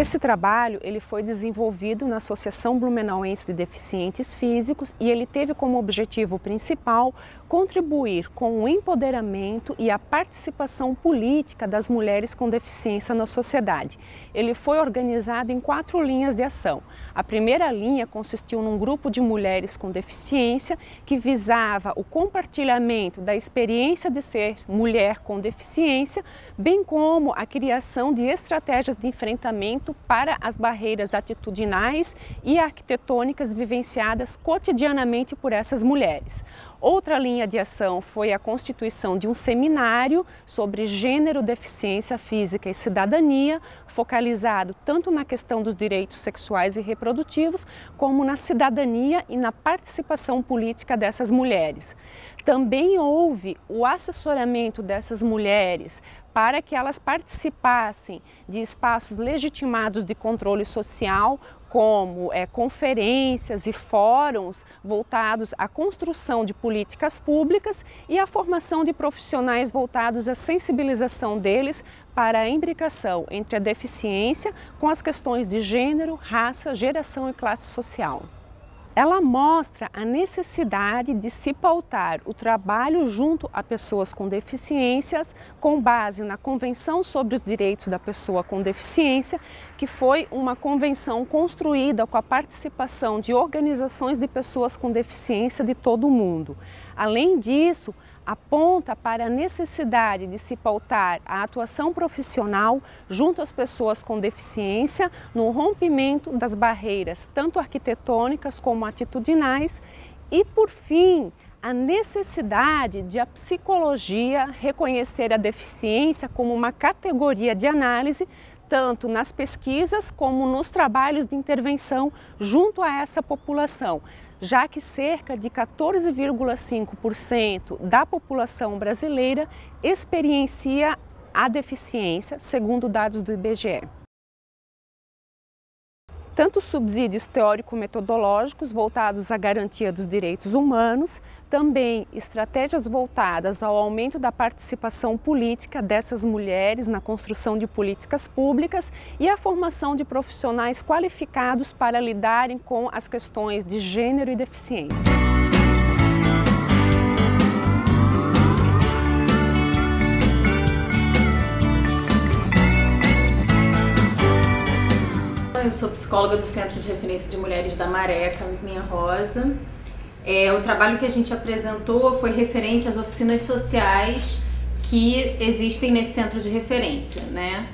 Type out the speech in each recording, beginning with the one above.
Esse trabalho ele foi desenvolvido na Associação Blumenauense de Deficientes Físicos e ele teve como objetivo principal contribuir com o empoderamento e a participação política das mulheres com deficiência na sociedade. Ele foi organizado em 4 linhas de ação. A primeira linha consistiu num grupo de mulheres com deficiência que visava o compartilhamento da experiência de ser mulher com deficiência, bem como a criação de estratégias de enfrentamento para as barreiras atitudinais e arquitetônicas vivenciadas cotidianamente por essas mulheres. Outra linha de ação foi a constituição de um seminário sobre gênero, deficiência física e cidadania, focalizado tanto na questão dos direitos sexuais e reprodutivos, como na cidadania e na participação política dessas mulheres. Também houve o assessoramento dessas mulheres para que elas participassem de espaços legitimados de controle social, como conferências e fóruns voltados à construção de políticas públicas e à formação de profissionais voltados à sensibilização deles para a imbricação entre a deficiência com as questões de gênero, raça, geração e classe social. Ela mostra a necessidade de se pautar o trabalho junto a pessoas com deficiências com base na Convenção sobre os Direitos da Pessoa com Deficiência, que foi uma convenção construída com a participação de organizações de pessoas com deficiência de todo o mundo. Além disso, aponta para a necessidade de se pautar a atuação profissional junto às pessoas com deficiência no rompimento das barreiras tanto arquitetônicas como atitudinais e, por fim, a necessidade de a psicologia reconhecer a deficiência como uma categoria de análise tanto nas pesquisas como nos trabalhos de intervenção junto a essa população, já que cerca de 14,5% da população brasileira experiencia a deficiência, segundo dados do IBGE. Tanto subsídios teórico-metodológicos voltados à garantia dos direitos humanos, também estratégias voltadas ao aumento da participação política dessas mulheres na construção de políticas públicas e a formação de profissionais qualificados para lidarem com as questões de gênero e deficiência. Eu sou psicóloga do Centro de Referência de Mulheres da Maré, Caminha Rosa. O trabalho que a gente apresentou foi referente às oficinas sociais que existem nesse centro de referência, né?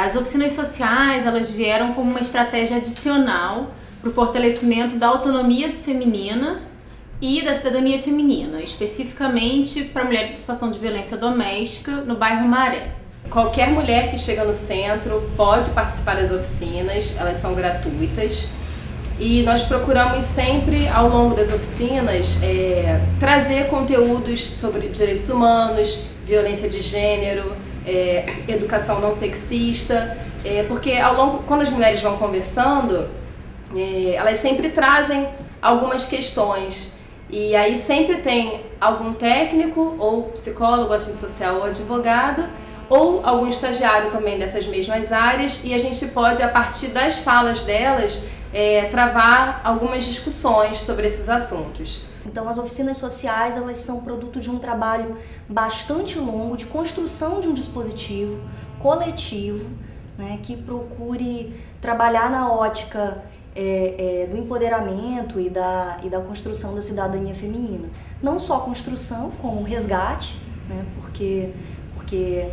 As oficinas sociais, elas vieram como uma estratégia adicional para o fortalecimento da autonomia feminina e da cidadania feminina, especificamente para mulheres em situação de violência doméstica no bairro Maré. Qualquer mulher que chega no centro pode participar das oficinas, elas são gratuitas e nós procuramos sempre, ao longo das oficinas, trazer conteúdos sobre direitos humanos, violência de gênero, educação não sexista, porque quando as mulheres vão conversando, elas sempre trazem algumas questões e aí sempre tem algum técnico ou psicólogo, assistente social ou advogado ou algum estagiário também dessas mesmas áreas e a gente pode, a partir das falas delas, travar algumas discussões sobre esses assuntos. Então as oficinas sociais, elas são produto de um trabalho bastante longo de construção de um dispositivo coletivo, né, que procure trabalhar na ótica do empoderamento e da construção da cidadania feminina. Não só construção, como resgate, né, porque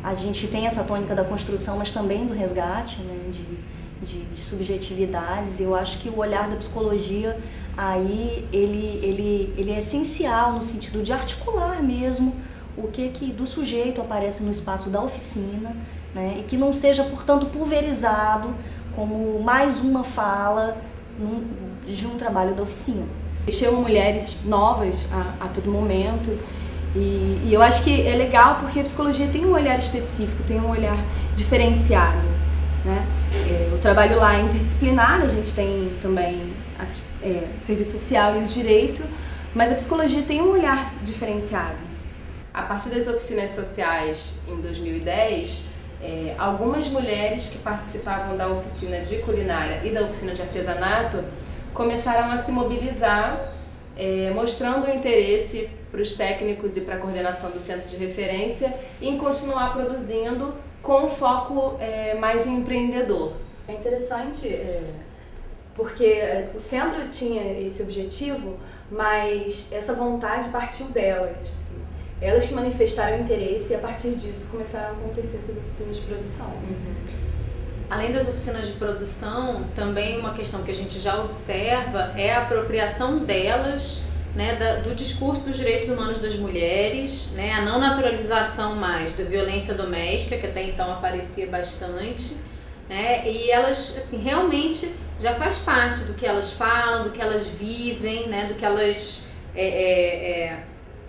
a gente tem essa tônica da construção, mas também do resgate, né, de subjetividades. Eu acho que o olhar da psicologia aí ele é essencial no sentido de articular mesmo o que do sujeito aparece no espaço da oficina, né, e que não seja, portanto, pulverizado como mais uma fala de um trabalho da oficina. Chegam mulheres novas a todo momento. E eu acho que é legal porque a psicologia tem um olhar específico, tem um olhar diferenciado, né? O trabalho lá é interdisciplinar, a gente tem também o serviço social e o direito, mas a psicologia tem um olhar diferenciado. A partir das oficinas sociais em 2010, Algumas mulheres que participavam da oficina de culinária e da oficina de artesanato começaram a se mobilizar, mostrando o interesse para os técnicos e para a coordenação do centro de referência em continuar produzindo com foco mais empreendedor. É interessante porque o centro tinha esse objetivo, mas essa vontade partiu delas. Assim. Elas que manifestaram interesse e a partir disso começaram a acontecer essas oficinas de produção. Uhum. Além das oficinas de produção, também uma questão que a gente já observa é a apropriação delas, né, do discurso dos direitos humanos das mulheres, né, a não naturalização mais da violência doméstica, que até então aparecia bastante, né, e elas assim, realmente já faz parte do que elas falam, do que elas vivem, né, do que elas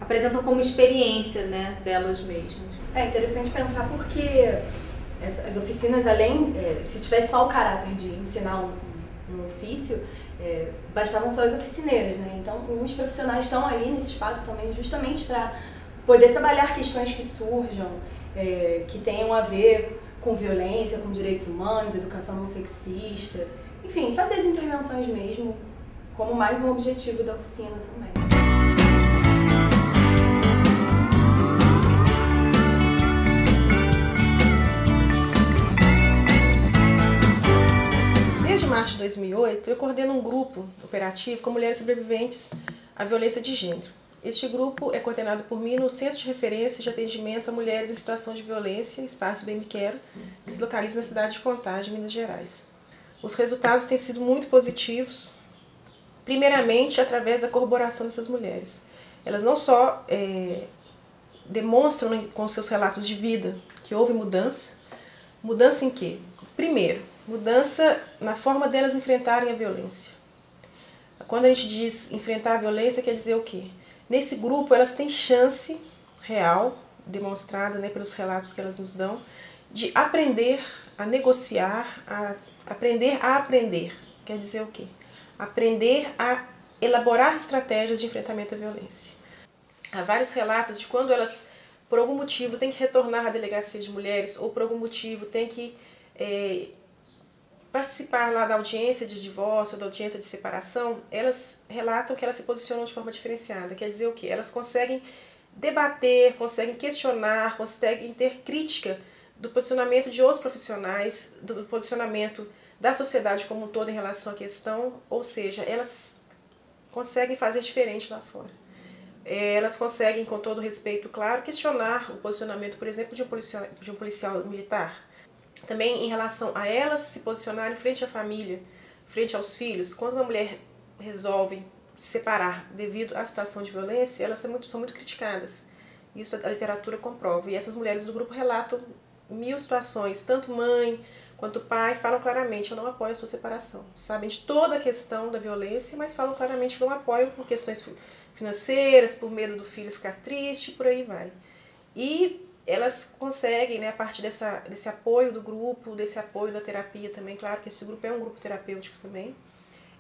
apresentam como experiência, né, delas mesmas. É interessante pensar porque as oficinas, além, se tivesse só o caráter de ensinar um ofício, bastavam só as oficineiras, né? Então, os profissionais estão ali nesse espaço também justamente para poder trabalhar questões que surjam, que tenham a ver com violência, com direitos humanos, educação não sexista, enfim, fazer as intervenções mesmo como mais um objetivo da oficina também. Desde março de 2008, eu coordeno um grupo operativo com mulheres sobreviventes à violência de gênero. Este grupo é coordenado por mim no Centro de Referência de Atendimento a Mulheres em Situação de Violência, Espaço Bem Me Quero, que se localiza na cidade de Contagem, Minas Gerais. Os resultados têm sido muito positivos, primeiramente através da corroboração dessas mulheres. Elas não só demonstram com seus relatos de vida que houve mudança. Mudança em quê? Primeiro, mudança na forma delas enfrentarem a violência. Quando a gente diz enfrentar a violência, quer dizer o quê? Nesse grupo elas têm chance real, demonstrada, né, pelos relatos que elas nos dão, de aprender a negociar, aprender a aprender. Quer dizer o quê? Aprender a elaborar estratégias de enfrentamento à violência. Há vários relatos de quando elas, por algum motivo, têm que retornar à delegacia de mulheres ou por algum motivo têm que participar lá da audiência de divórcio, da audiência de separação, elas relatam que elas se posicionam de forma diferenciada. Quer dizer o quê? Elas conseguem debater, conseguem questionar, conseguem ter crítica do posicionamento de outros profissionais, do posicionamento da sociedade como um todo em relação à questão, ou seja, elas conseguem fazer diferente lá fora. Elas conseguem, com todo respeito, claro, questionar o posicionamento, por exemplo, de um policial militar. Também em relação a elas se posicionarem frente à família, frente aos filhos. Quando uma mulher resolve se separar devido à situação de violência, elas são muito criticadas. Isso a literatura comprova. E essas mulheres do grupo relatam 1000 situações, tanto mãe quanto pai falam claramente: eu não apoio a sua separação. Sabem de toda a questão da violência, mas falam claramente que não apoiam por questões financeiras, por medo do filho ficar triste, por aí vai. E elas conseguem, né, a partir desse apoio do grupo, desse apoio da terapia também, claro que esse grupo é um grupo terapêutico também,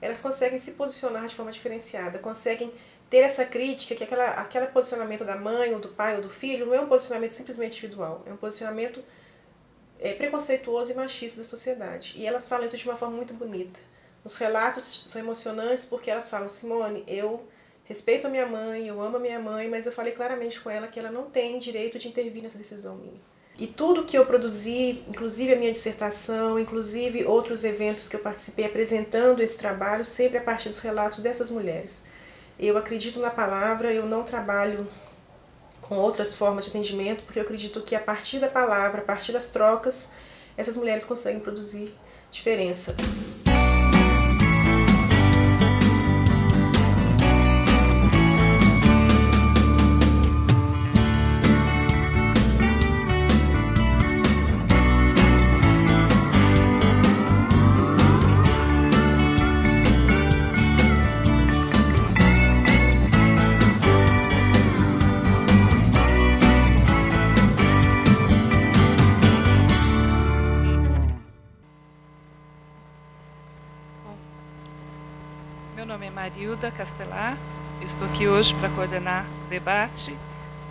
elas conseguem se posicionar de forma diferenciada, conseguem ter essa crítica, que aquele posicionamento da mãe, ou do pai, ou do filho, não é um posicionamento simplesmente individual, é um posicionamento preconceituoso e machista da sociedade. E elas falam isso de uma forma muito bonita. Os relatos são emocionantes porque elas falam: Simone, eu respeito a minha mãe, eu amo a minha mãe, mas eu falei claramente com ela que ela não tem direito de intervir nessa decisão minha. E tudo que eu produzi, inclusive a minha dissertação, inclusive outros eventos que eu participei apresentando esse trabalho, sempre a partir dos relatos dessas mulheres. Eu acredito na palavra, eu não trabalho com outras formas de atendimento, porque eu acredito que a partir da palavra, a partir das trocas, essas mulheres conseguem produzir diferença. Meu nome é Marilda Castelar, eu estou aqui hoje para coordenar o debate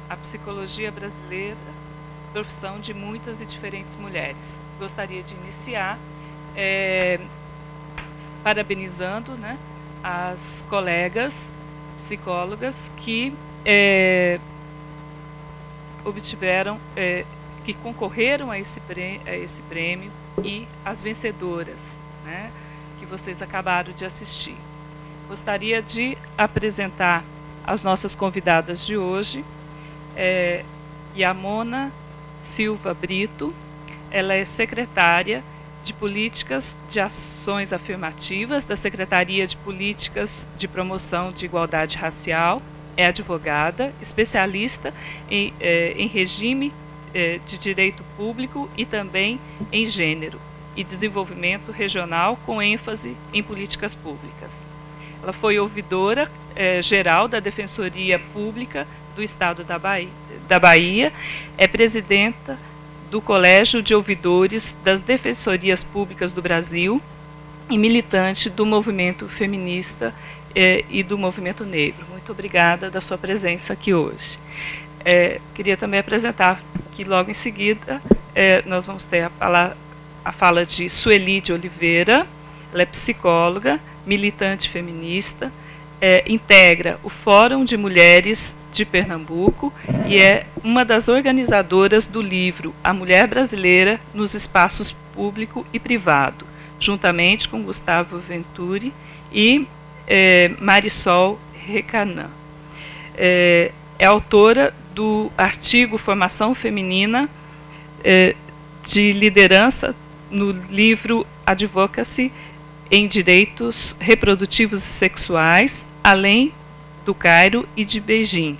A Psicologia Brasileira profissão de muitas e diferentes mulheres. Gostaria de iniciar parabenizando, né, as colegas psicólogas que obtiveram, que concorreram a esse prêmio e as vencedoras, né, que vocês acabaram de assistir. Gostaria de apresentar as nossas convidadas de hoje. Yamona Silva Brito, ela é secretária de Políticas de Ações Afirmativas da Secretaria de Políticas de Promoção de Igualdade Racial, é advogada, especialista em regime de direito público e também em gênero e desenvolvimento regional, com ênfase em políticas públicas. Ela foi ouvidora geral da Defensoria Pública do Estado da Bahia, é presidenta do Colégio de Ouvidores das Defensorias Públicas do Brasil e militante do movimento feminista e do movimento negro. Muito obrigada da sua presença aqui hoje. Queria também apresentar que logo em seguida nós vamos ter a fala de Sueli de Oliveira. Ela é psicóloga, militante feminista, integra o Fórum de Mulheres de Pernambuco e é uma das organizadoras do livro A Mulher Brasileira nos Espaços Público e Privado, juntamente com Gustavo Venturi e Marisol Recanã. É autora do artigo Formação Feminina de Liderança no livro Advocacy em Direitos Reprodutivos e Sexuais, além do Cairo e de Beijing,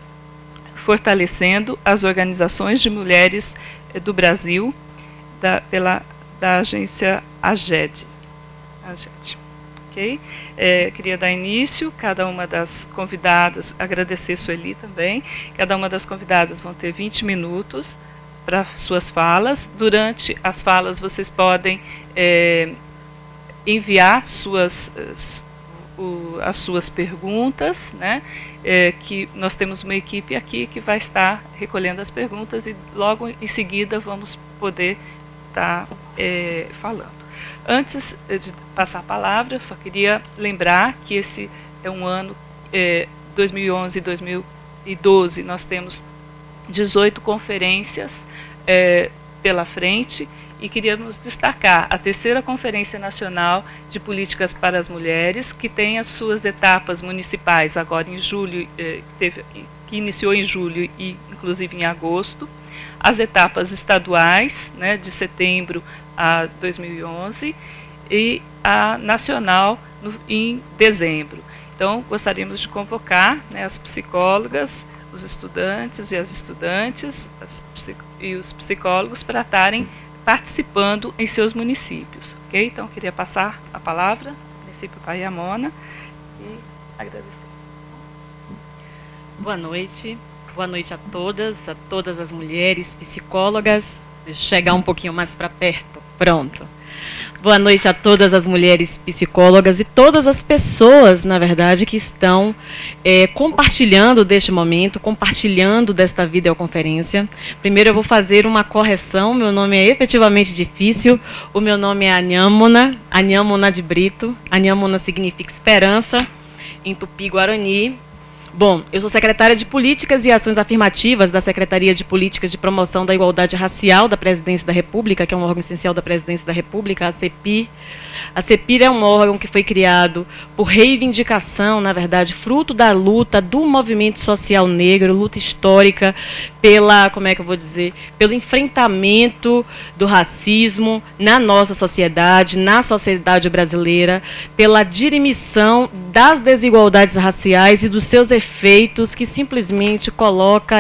fortalecendo as organizações de mulheres do Brasil da agência AGED. Okay? Queria dar início, cada uma das convidadas, agradecer Sueli também, cada uma das convidadas vão ter 20 minutos para suas falas. Durante as falas vocês podem enviar as suas perguntas, né? Que nós temos uma equipe aqui que vai estar recolhendo as perguntas e logo em seguida vamos poder estar falando. Antes de passar a palavra, eu só queria lembrar que esse é um ano, 2011 e 2012, nós temos 18 conferências pela frente, e queríamos destacar a terceira Conferência Nacional de Políticas para as Mulheres, que tem as suas etapas municipais agora em julho, que iniciou em julho e inclusive em agosto, as etapas estaduais, né, de setembro a 2011, e a nacional em dezembro. Então, gostaríamos de convocar, né, as psicólogas, os estudantes e as estudantes e os psicólogos para estarem participando em seus municípios. Ok? Então, queria passar a palavra, a princípio, para a Yamona, e agradecer. Boa noite a todas as mulheres psicólogas. Deixa eu chegar um pouquinho mais para perto. Pronto. Boa noite a todas as mulheres psicólogas e todas as pessoas, na verdade, que estão compartilhando deste momento, compartilhando desta videoconferência. Primeiro eu vou fazer uma correção, meu nome é efetivamente difícil, o meu nome é Anhamona de Brito. Anhamona significa esperança, em Tupi-Guarani. Bom, eu sou secretária de Políticas e Ações Afirmativas da Secretaria de Políticas de Promoção da Igualdade Racial da Presidência da República, que é um órgão essencial da Presidência da República, a CEPIR. A CEPIR é um órgão que foi criado por reivindicação, na verdade, fruto da luta do movimento social negro, luta histórica pelo enfrentamento do racismo na nossa sociedade, na sociedade brasileira, pela dirimição das desigualdades raciais e dos seus efeitos que simplesmente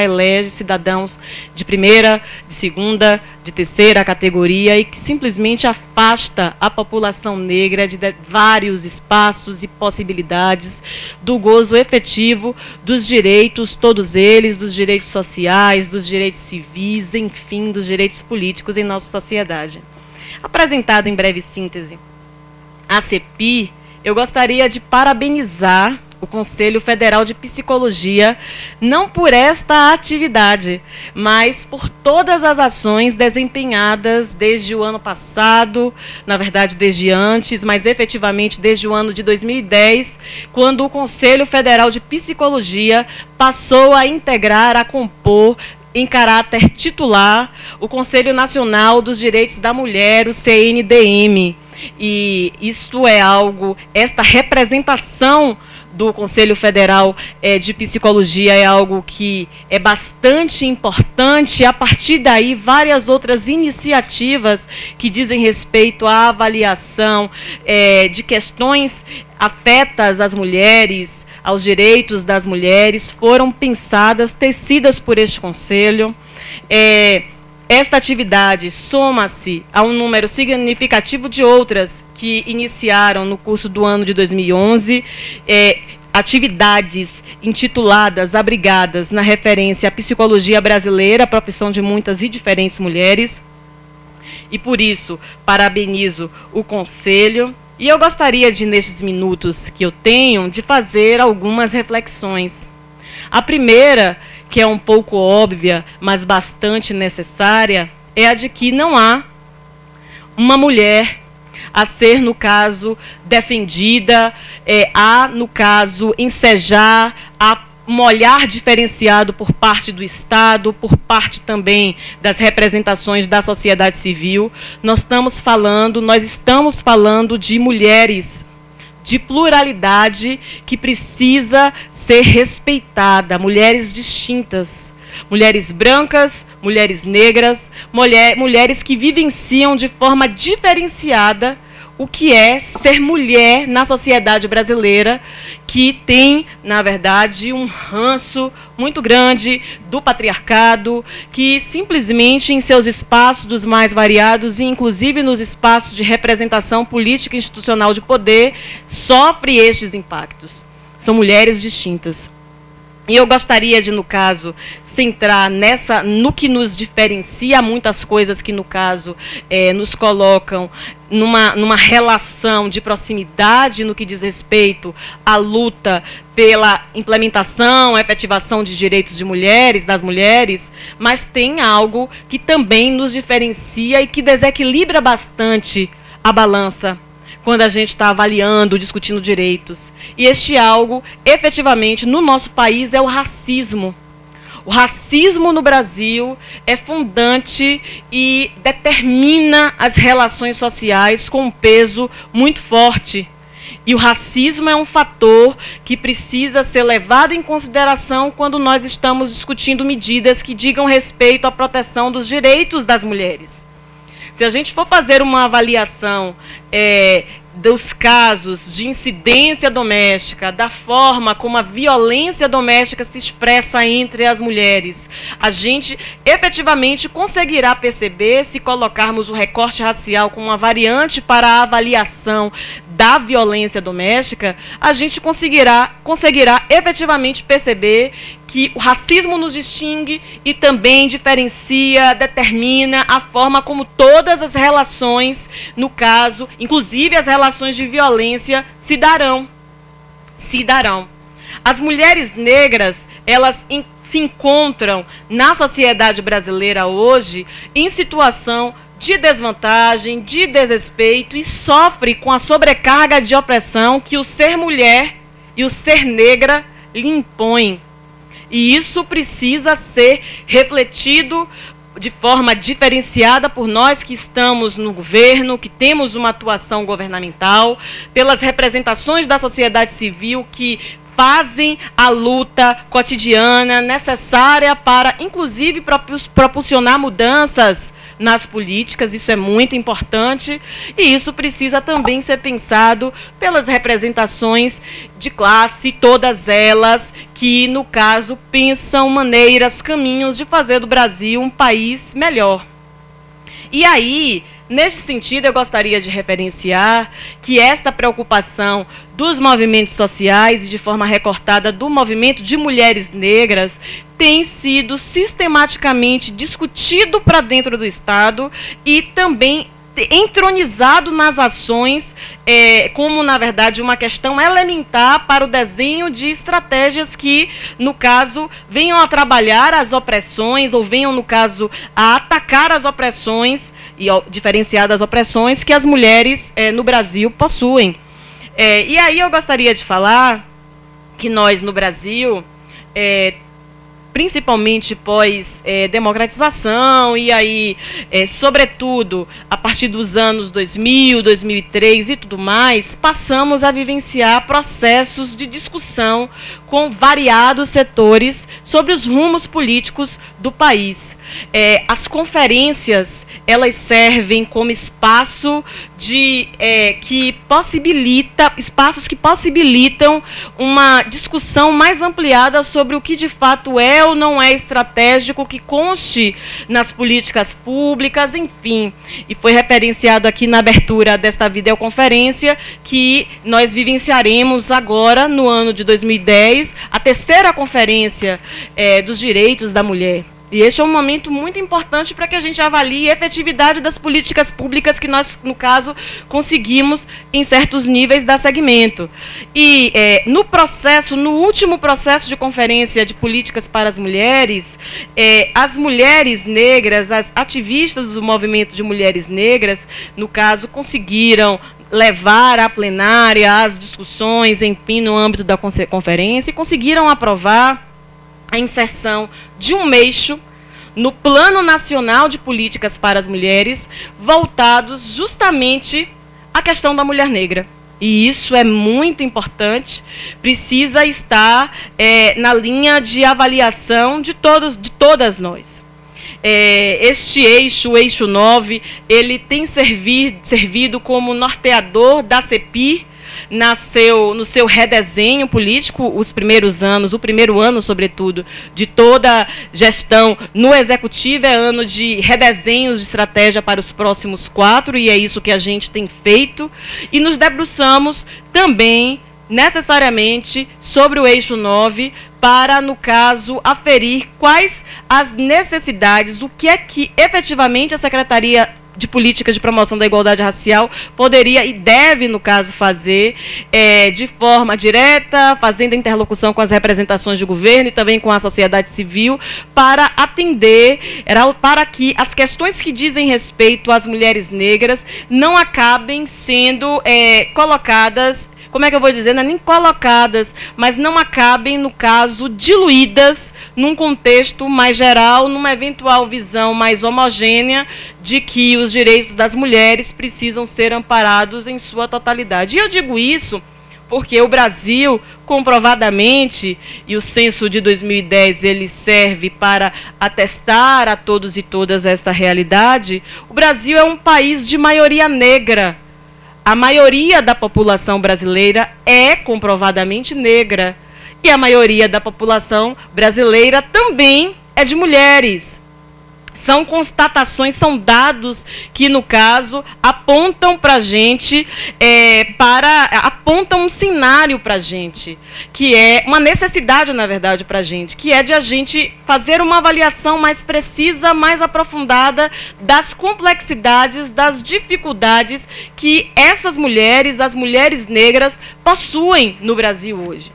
elege cidadãos de primeira, de segunda, de terceira categoria e que simplesmente afasta a população negra de vários espaços e possibilidades do gozo efetivo dos direitos, todos eles, dos direitos sociais, dos direitos civis, enfim, dos direitos políticos em nossa sociedade. Apresentada em breve síntese a CEPIR, eu gostaria de parabenizar o Conselho Federal de Psicologia, não por esta atividade, mas por todas as ações desempenhadas desde o ano passado, na verdade desde antes, mas efetivamente desde o ano de 2010, quando o Conselho Federal de Psicologia passou a integrar, a compor, em caráter titular, o Conselho Nacional dos Direitos da Mulher, o CNDM. E isto é algo, esta representação do Conselho Federal de Psicologia é algo que é bastante importante. A partir daí, várias outras iniciativas que dizem respeito à avaliação de questões afetas às mulheres, aos direitos das mulheres, foram pensadas, tecidas por este Conselho. Esta atividade soma-se a um número significativo de outras que iniciaram no curso do ano de 2011, atividades intituladas, abrigadas na referência à psicologia brasileira, profissão de muitas e diferentes mulheres. E por isso, parabenizo o Conselho. E eu gostaria de, nesses minutos que eu tenho, de fazer algumas reflexões. A primeira, que é um pouco óbvia, mas bastante necessária, é a de que não há uma mulher a ser, no caso, defendida, no caso, ensejar, um olhar diferenciado por parte do Estado, por parte também das representações da sociedade civil. Nós estamos falando de mulheres, de pluralidade que precisa ser respeitada, mulheres distintas, mulheres brancas, mulheres negras, mulheres que vivenciam de forma diferenciada o que é ser mulher na sociedade brasileira, que tem, na verdade, um ranço muito grande do patriarcado, que simplesmente em seus espaços dos mais variados, e inclusive nos espaços de representação política e institucional de poder, sofre estes impactos. São mulheres distintas. E eu gostaria de, no caso, centrar no que nos diferencia, muitas coisas que, no caso, nos colocam numa relação de proximidade no que diz respeito à luta pela implementação, efetivação de direitos de mulheres, das mulheres, mas tem algo que também nos diferencia e que desequilibra bastante a balança quando a gente está avaliando, discutindo direitos. E este algo, efetivamente, no nosso país, é o racismo. O racismo no Brasil é fundante e determina as relações sociais com um peso muito forte. E o racismo é um fator que precisa ser levado em consideração quando nós estamos discutindo medidas que digam respeito à proteção dos direitos das mulheres. Se a gente for fazer uma avaliação dos casos de incidência doméstica, da forma como a violência doméstica se expressa entre as mulheres, a gente efetivamente conseguirá perceber, se colocarmos o recorte racial como uma variante para a avaliação da violência doméstica, a gente conseguirá efetivamente perceber que o racismo nos distingue e também diferencia, determina a forma como todas as relações, no caso, inclusive as relações de violência, se darão. As mulheres negras, elas se encontram na sociedade brasileira hoje em situação de desvantagem, de desrespeito, e sofre com a sobrecarga de opressão que o ser mulher e o ser negra lhe impõem. E isso precisa ser refletido de forma diferenciada por nós que estamos no governo, que temos uma atuação governamental, pelas representações da sociedade civil que fazem a luta cotidiana necessária para, inclusive, proporcionar mudanças nas políticas. Isso é muito importante, e isso precisa também ser pensado pelas representações de classe, todas elas que, no caso, pensam maneiras, caminhos de fazer do Brasil um país melhor. E aí, neste sentido, eu gostaria de referenciar que esta preocupação dos movimentos sociais e, de forma recortada, do movimento de mulheres negras, tem sido sistematicamente discutido para dentro do Estado e também entronizado nas ações como, na verdade, uma questão elementar para o desenho de estratégias que, no caso, venham a trabalhar as opressões ou venham, no caso, a atacar as opressões e diferenciar das opressões que as mulheres no Brasil possuem. E aí eu gostaria de falar que nós, no Brasil, principalmente pós-democratização, e aí, sobretudo, a partir dos anos 2000, 2003 e tudo mais, passamos a vivenciar processos de discussão com variados setores sobre os rumos políticos do país. As conferências, elas servem como espaço espaços que possibilitam uma discussão mais ampliada sobre o que de fato é ou não é estratégico, que conste nas políticas públicas, enfim. E foi referenciado aqui na abertura desta videoconferência que nós vivenciaremos agora, no ano de 2010, a terceira conferência dos direitos da mulher. E este é um momento muito importante para que a gente avalie a efetividade das políticas públicas que nós, no caso, conseguimos em certos níveis dar segmento. E no último processo de conferência de políticas para as mulheres negras, as ativistas do movimento de mulheres negras, no caso, conseguiram levar à plenária as discussões, enfim, no âmbito da conferência, e conseguiram aprovar a inserção de um eixo no Plano Nacional de Políticas para as Mulheres, voltados justamente à questão da mulher negra. E isso é muito importante, precisa estar na linha de avaliação de todas nós. Este eixo, o eixo 9, ele tem servido como norteador da CEPI, no seu redesenho político, os primeiros anos, o primeiro ano, sobretudo, de toda gestão no Executivo, é ano de redesenhos de estratégia para os próximos 4, e é isso que a gente tem feito, e nos debruçamos também, necessariamente, sobre o eixo 9, para, no caso, aferir quais as necessidades, o que é que, efetivamente, a Secretaria de Políticas de Promoção da Igualdade Racial poderia e deve, no caso, fazer de forma direta, fazendo interlocução com as representações de governo e também com a sociedade civil, para atender, para que as questões que dizem respeito às mulheres negras não acabem sendo colocadas, como é que eu vou dizer, não é nem colocadas, mas não acabem, no caso, diluídas num contexto mais geral, numa eventual visão mais homogênea de que os direitos das mulheres precisam ser amparados em sua totalidade. E eu digo isso porque o Brasil, comprovadamente, e o censo de 2010 ele serve para atestar a todos e todas esta realidade, o Brasil é um país de maioria negra. A maioria da população brasileira é comprovadamente negra. E a maioria da população brasileira também é de mulheres. São constatações, são dados que, no caso, apontam para a gente, apontam um cenário para a gente, que é uma necessidade, na verdade, para a gente, que é de a gente fazer uma avaliação mais precisa, mais aprofundada das complexidades, das dificuldades que essas mulheres, as mulheres negras, possuem no Brasil hoje.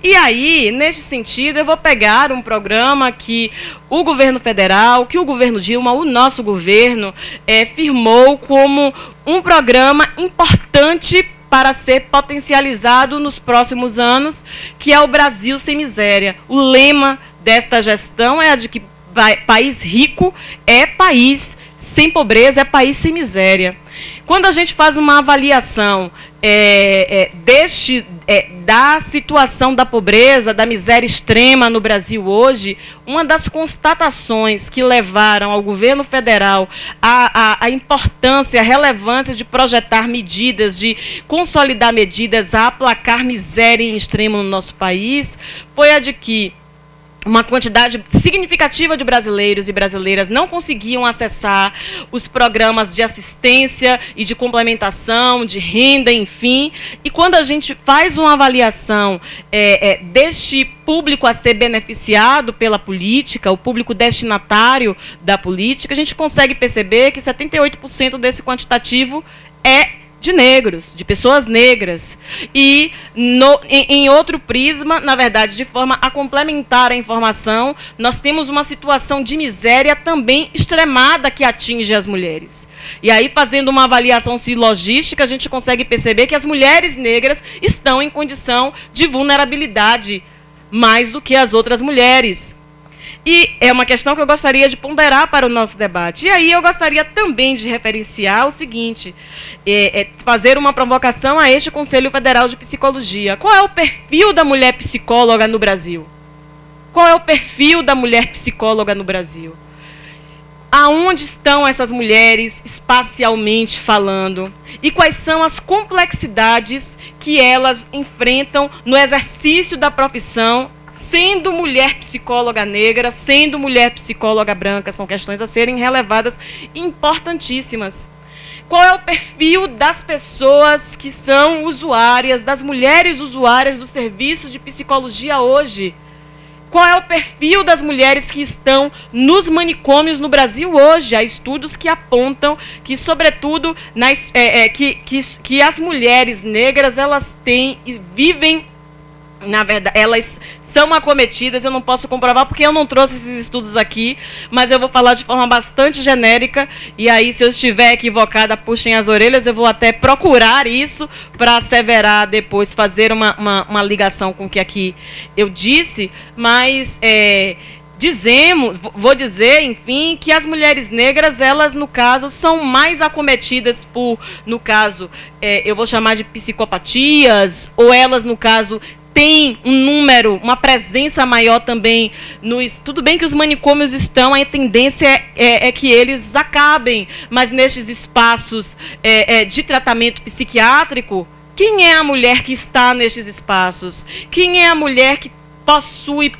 E aí, neste sentido, eu vou pegar um programa que o governo federal, que o governo Dilma, o nosso governo, firmou como um programa importante para ser potencializado nos próximos anos, que é o Brasil Sem Miséria. O lema desta gestão é a de que país rico é país sem pobreza, é país sem miséria. Quando a gente faz uma avaliação da situação da pobreza, da miséria extrema no Brasil hoje, uma das constatações que levaram ao governo federal a importância, a relevância de projetar medidas, de consolidar medidas a aplacar miséria em extremo no nosso país, foi a de que uma quantidade significativa de brasileiros e brasileiras não conseguiam acessar os programas de assistência e de complementação, de renda, enfim. E quando a gente faz uma avaliação deste público a ser beneficiado pela política, o público destinatário da política, a gente consegue perceber que 78% desse quantitativo é de negros, de pessoas negras. E em outro prisma, na verdade, de forma a complementar a informação, nós temos uma situação de miséria também extremada que atinge as mulheres. E aí, fazendo uma avaliação silogística, a gente consegue perceber que as mulheres negras estão em condição de vulnerabilidade mais do que as outras mulheres. E é uma questão que eu gostaria de ponderar para o nosso debate. E aí eu gostaria também de referenciar o seguinte, fazer uma provocação a este Conselho Federal de Psicologia. Qual é o perfil da mulher psicóloga no Brasil? Qual é o perfil da mulher psicóloga no Brasil? Aonde estão essas mulheres espacialmente falando? E quais são as complexidades que elas enfrentam no exercício da profissão, sendo mulher psicóloga negra, sendo mulher psicóloga branca? São questões a serem relevadas e importantíssimas. Qual é o perfil das pessoas que são usuárias, das mulheres usuárias do serviço de psicologia hoje? Qual é o perfil das mulheres que estão nos manicômios no Brasil hoje? Há estudos que apontam que, sobretudo, que as mulheres negras, elas têm e vivem, na verdade, elas são acometidas. Eu não posso comprovar porque eu não trouxe esses estudos aqui, mas eu vou falar de forma bastante genérica, e aí, se eu estiver equivocada, puxem as orelhas, eu vou até procurar isso para asseverar depois, fazer uma ligação com o que aqui eu disse, mas vou dizer, enfim, que as mulheres negras, elas, no caso, são mais acometidas por, no caso, eu vou chamar de psicopatias, ou elas, no caso, tem um número, uma presença maior também nos... Tudo bem que os manicômios estão, a tendência é que eles acabem, mas nestes espaços de tratamento psiquiátrico, quem é a mulher que está nestes espaços? Quem é a mulher que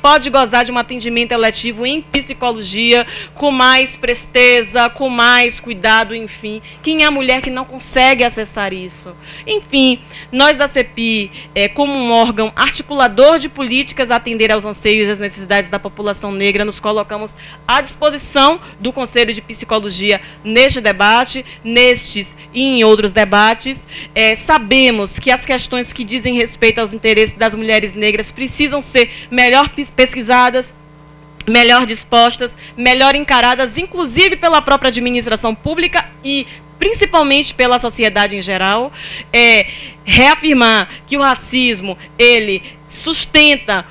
pode gozar de um atendimento eletivo em psicologia com mais presteza, com mais cuidado, enfim? Quem é a mulher que não consegue acessar isso? Enfim, nós da CEPI, como um órgão articulador de políticas a atender aos anseios e às necessidades da população negra, nos colocamos à disposição do Conselho de Psicologia neste debate, nestes e em outros debates. Sabemos que as questões que dizem respeito aos interesses das mulheres negras precisam ser melhor pesquisadas, melhor dispostas, melhor encaradas, inclusive pela própria administração pública e principalmente pela sociedade em geral. Reafirmar que o racismo, ele sustenta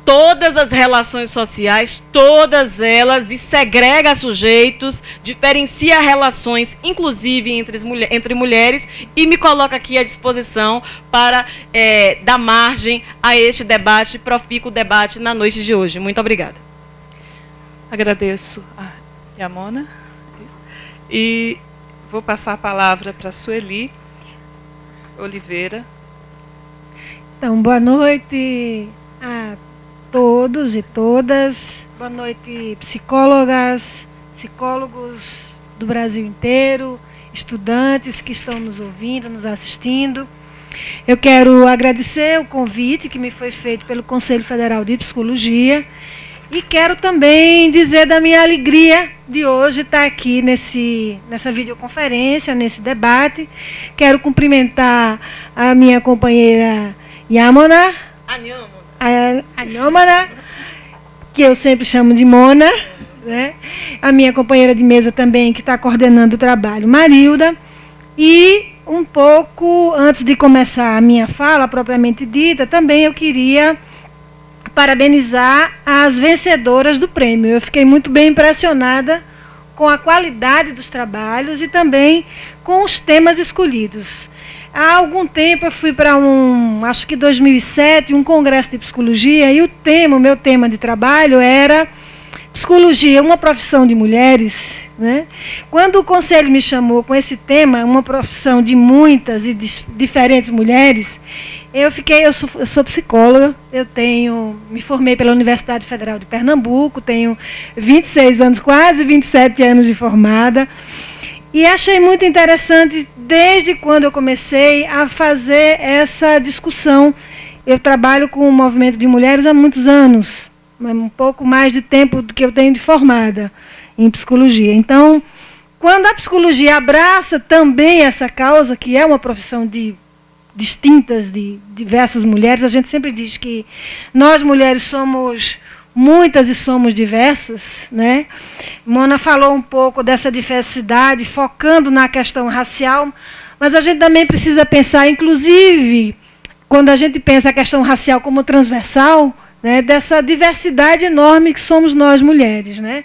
todas as relações sociais, todas elas, e segrega sujeitos, diferencia relações, inclusive entre mulheres, e me coloca aqui à disposição para dar margem a este debate, profícuo debate na noite de hoje. Muito obrigada. Agradeço a Yamona e vou passar a palavra para a Sueli Oliveira. Então, boa noite a todos e todas. Boa noite, psicólogas, psicólogos do Brasil inteiro, estudantes que estão nos ouvindo, nos assistindo. Eu quero agradecer o convite que me foi feito pelo Conselho Federal de Psicologia e quero também dizer da minha alegria de hoje estar aqui nessa videoconferência, nesse debate. Quero cumprimentar a minha companheira Yamona, Anhômana, que eu sempre chamo de Mona, né? A minha companheira de mesa também, que está coordenando o trabalho, Marilda. E um pouco antes de começar a minha fala propriamente dita, também eu queria parabenizar as vencedoras do prêmio. Eu fiquei muito bem impressionada com a qualidade dos trabalhos e também com os temas escolhidos. Há algum tempo eu fui para acho que 2007, um congresso de psicologia, e o meu tema de trabalho era psicologia, uma profissão de mulheres, né? Quando o conselho me chamou com esse tema, uma profissão de muitas e de diferentes mulheres, Eu sou psicóloga, me formei pela Universidade Federal de Pernambuco, tenho 26 anos, quase 27 anos de formada, e achei muito interessante desde quando eu comecei a fazer essa discussão. Eu trabalho com o movimento de mulheres há muitos anos, um pouco mais de tempo do que eu tenho de formada em psicologia. Então, quando a psicologia abraça também essa causa, que é uma profissão distintas de diversas mulheres, a gente sempre diz que nós mulheres somos muitas e somos diversas, né? Mona falou um pouco dessa diversidade, focando na questão racial, mas a gente também precisa pensar, inclusive, quando a gente pensa a questão racial como transversal, né, dessa diversidade enorme que somos nós mulheres, né?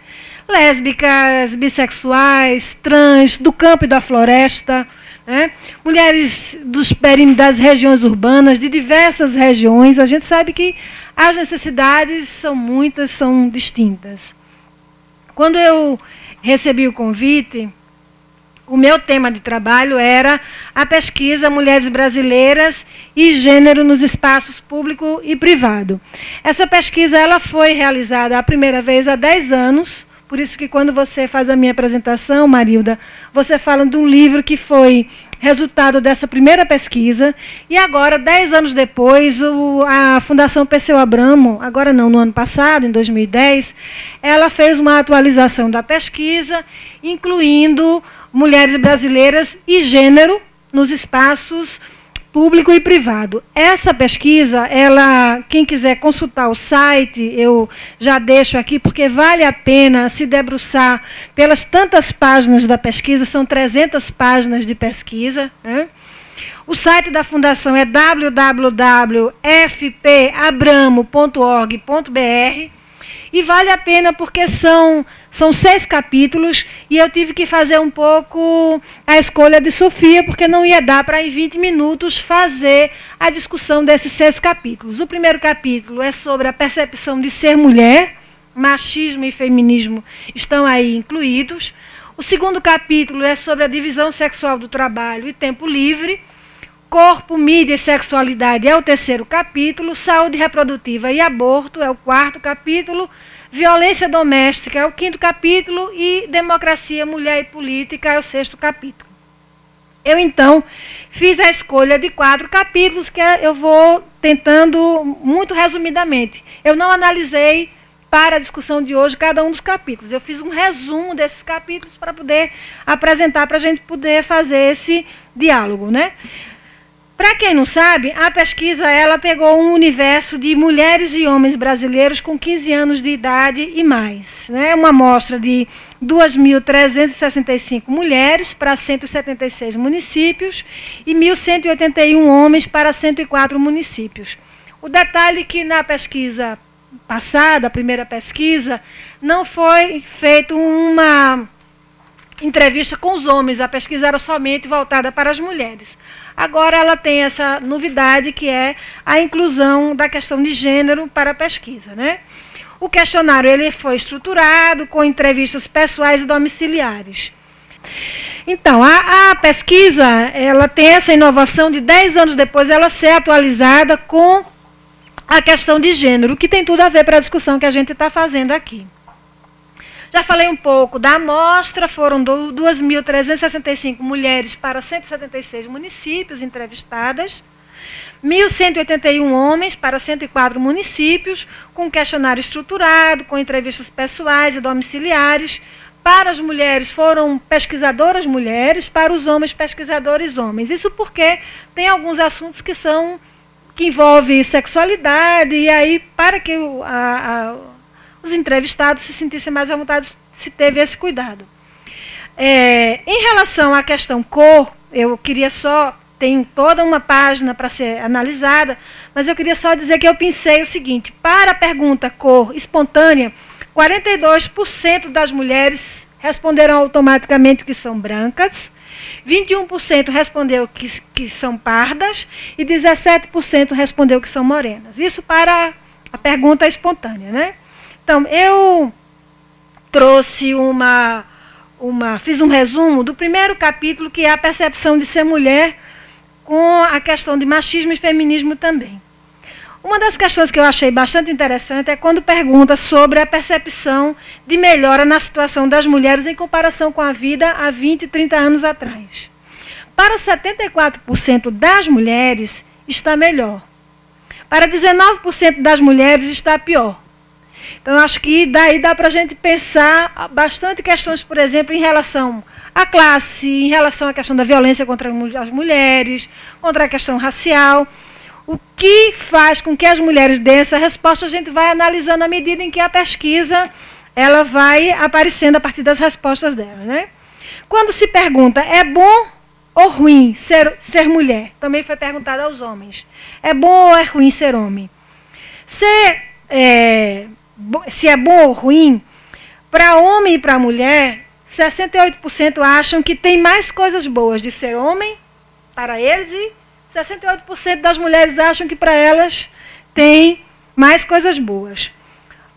Lésbicas, bissexuais, trans, do campo e da floresta, né? Mulheres das regiões urbanas, de diversas regiões. A gente sabe que as necessidades são muitas, são distintas. Quando eu recebi o convite, o meu tema de trabalho era a pesquisa Mulheres Brasileiras e Gênero nos Espaços Público e Privado. Essa pesquisa ela foi realizada a primeira vez há 10 anos, por isso que quando você faz a minha apresentação, Marilda, você fala de um livro que foi resultado dessa primeira pesquisa, e agora, 10 anos depois, a Fundação Perseu Abramo, agora não, no ano passado, em 2010, ela fez uma atualização da pesquisa, incluindo mulheres brasileiras e gênero nos espaços público e privado. Essa pesquisa, quem quiser consultar o site, eu já deixo aqui, porque vale a pena se debruçar pelas tantas páginas da pesquisa, são 300 páginas de pesquisa, né? O site da Fundação é www.fpabramo.org.br e vale a pena porque são 6 capítulos e eu tive que fazer um pouco a escolha de Sofia, porque não ia dar para em 20 minutos fazer a discussão desses 6 capítulos. O primeiro capítulo é sobre a percepção de ser mulher, machismo e feminismo estão aí incluídos. O segundo capítulo é sobre a divisão sexual do trabalho e tempo livre. Corpo, mídia e sexualidade é o terceiro capítulo. Saúde reprodutiva e aborto é o quarto capítulo. Violência doméstica é o quinto capítulo e democracia, mulher e política é o sexto capítulo. Eu, então, fiz a escolha de 4 capítulos que eu vou tentando muito resumidamente. Eu não analisei para a discussão de hoje cada um dos capítulos. Eu fiz um resumo desses capítulos para poder apresentar, para a gente poder fazer esse diálogo, né? Para quem não sabe, a pesquisa ela pegou um universo de mulheres e homens brasileiros com 15 anos de idade e mais, né? Uma amostra de 2.365 mulheres para 176 municípios e 1.181 homens para 104 municípios. O detalhe é que na pesquisa passada, a primeira pesquisa, não foi feita uma entrevista com os homens, a pesquisa era somente voltada para as mulheres. Agora ela tem essa novidade que é a inclusão da questão de gênero para a pesquisa, né? O questionário ele foi estruturado com entrevistas pessoais e domiciliares. Então, a pesquisa ela tem essa inovação de 10 anos depois ela ser atualizada com a questão de gênero, que tem tudo a ver para a discussão que a gente está fazendo aqui. Já falei um pouco da amostra, foram 2.365 mulheres para 176 municípios entrevistadas, 1.181 homens para 104 municípios, com questionário estruturado, com entrevistas pessoais e domiciliares. Para as mulheres foram pesquisadoras mulheres, para os homens pesquisadores homens. Isso porque tem alguns assuntos que envolvem sexualidade, e aí para que os entrevistados se sentissem mais à vontade, se teve esse cuidado. Em relação à questão cor, eu queria tem toda uma página para ser analisada, mas eu queria só dizer que eu pensei o seguinte: para a pergunta cor espontânea, 42% das mulheres responderam automaticamente que são brancas, 21% respondeu que são pardas e 17% respondeu que são morenas. Isso para a pergunta espontânea, né? Então, eu trouxe fiz um resumo do primeiro capítulo, que é a percepção de ser mulher, com a questão de machismo e feminismo também. Uma das questões que eu achei bastante interessante é quando pergunta sobre a percepção de melhora na situação das mulheres em comparação com a vida há 20, 30 anos atrás. Para 74% das mulheres está melhor. Para 19% das mulheres está pior. Então, eu acho que daí dá para a gente pensar bastante questões, por exemplo, em relação à classe, em relação à questão da violência contra as mulheres, contra a questão racial. O que faz com que as mulheres dêem essa resposta, a gente vai analisando à medida em que a pesquisa ela vai aparecendo a partir das respostas dela, né? Quando se pergunta, é bom ou ruim ser mulher? Também foi perguntado aos homens. É bom ou é ruim ser homem? Se é bom ou ruim, para homem e para mulher, 68% acham que tem mais coisas boas de ser homem para eles e 68% das mulheres acham que para elas tem mais coisas boas.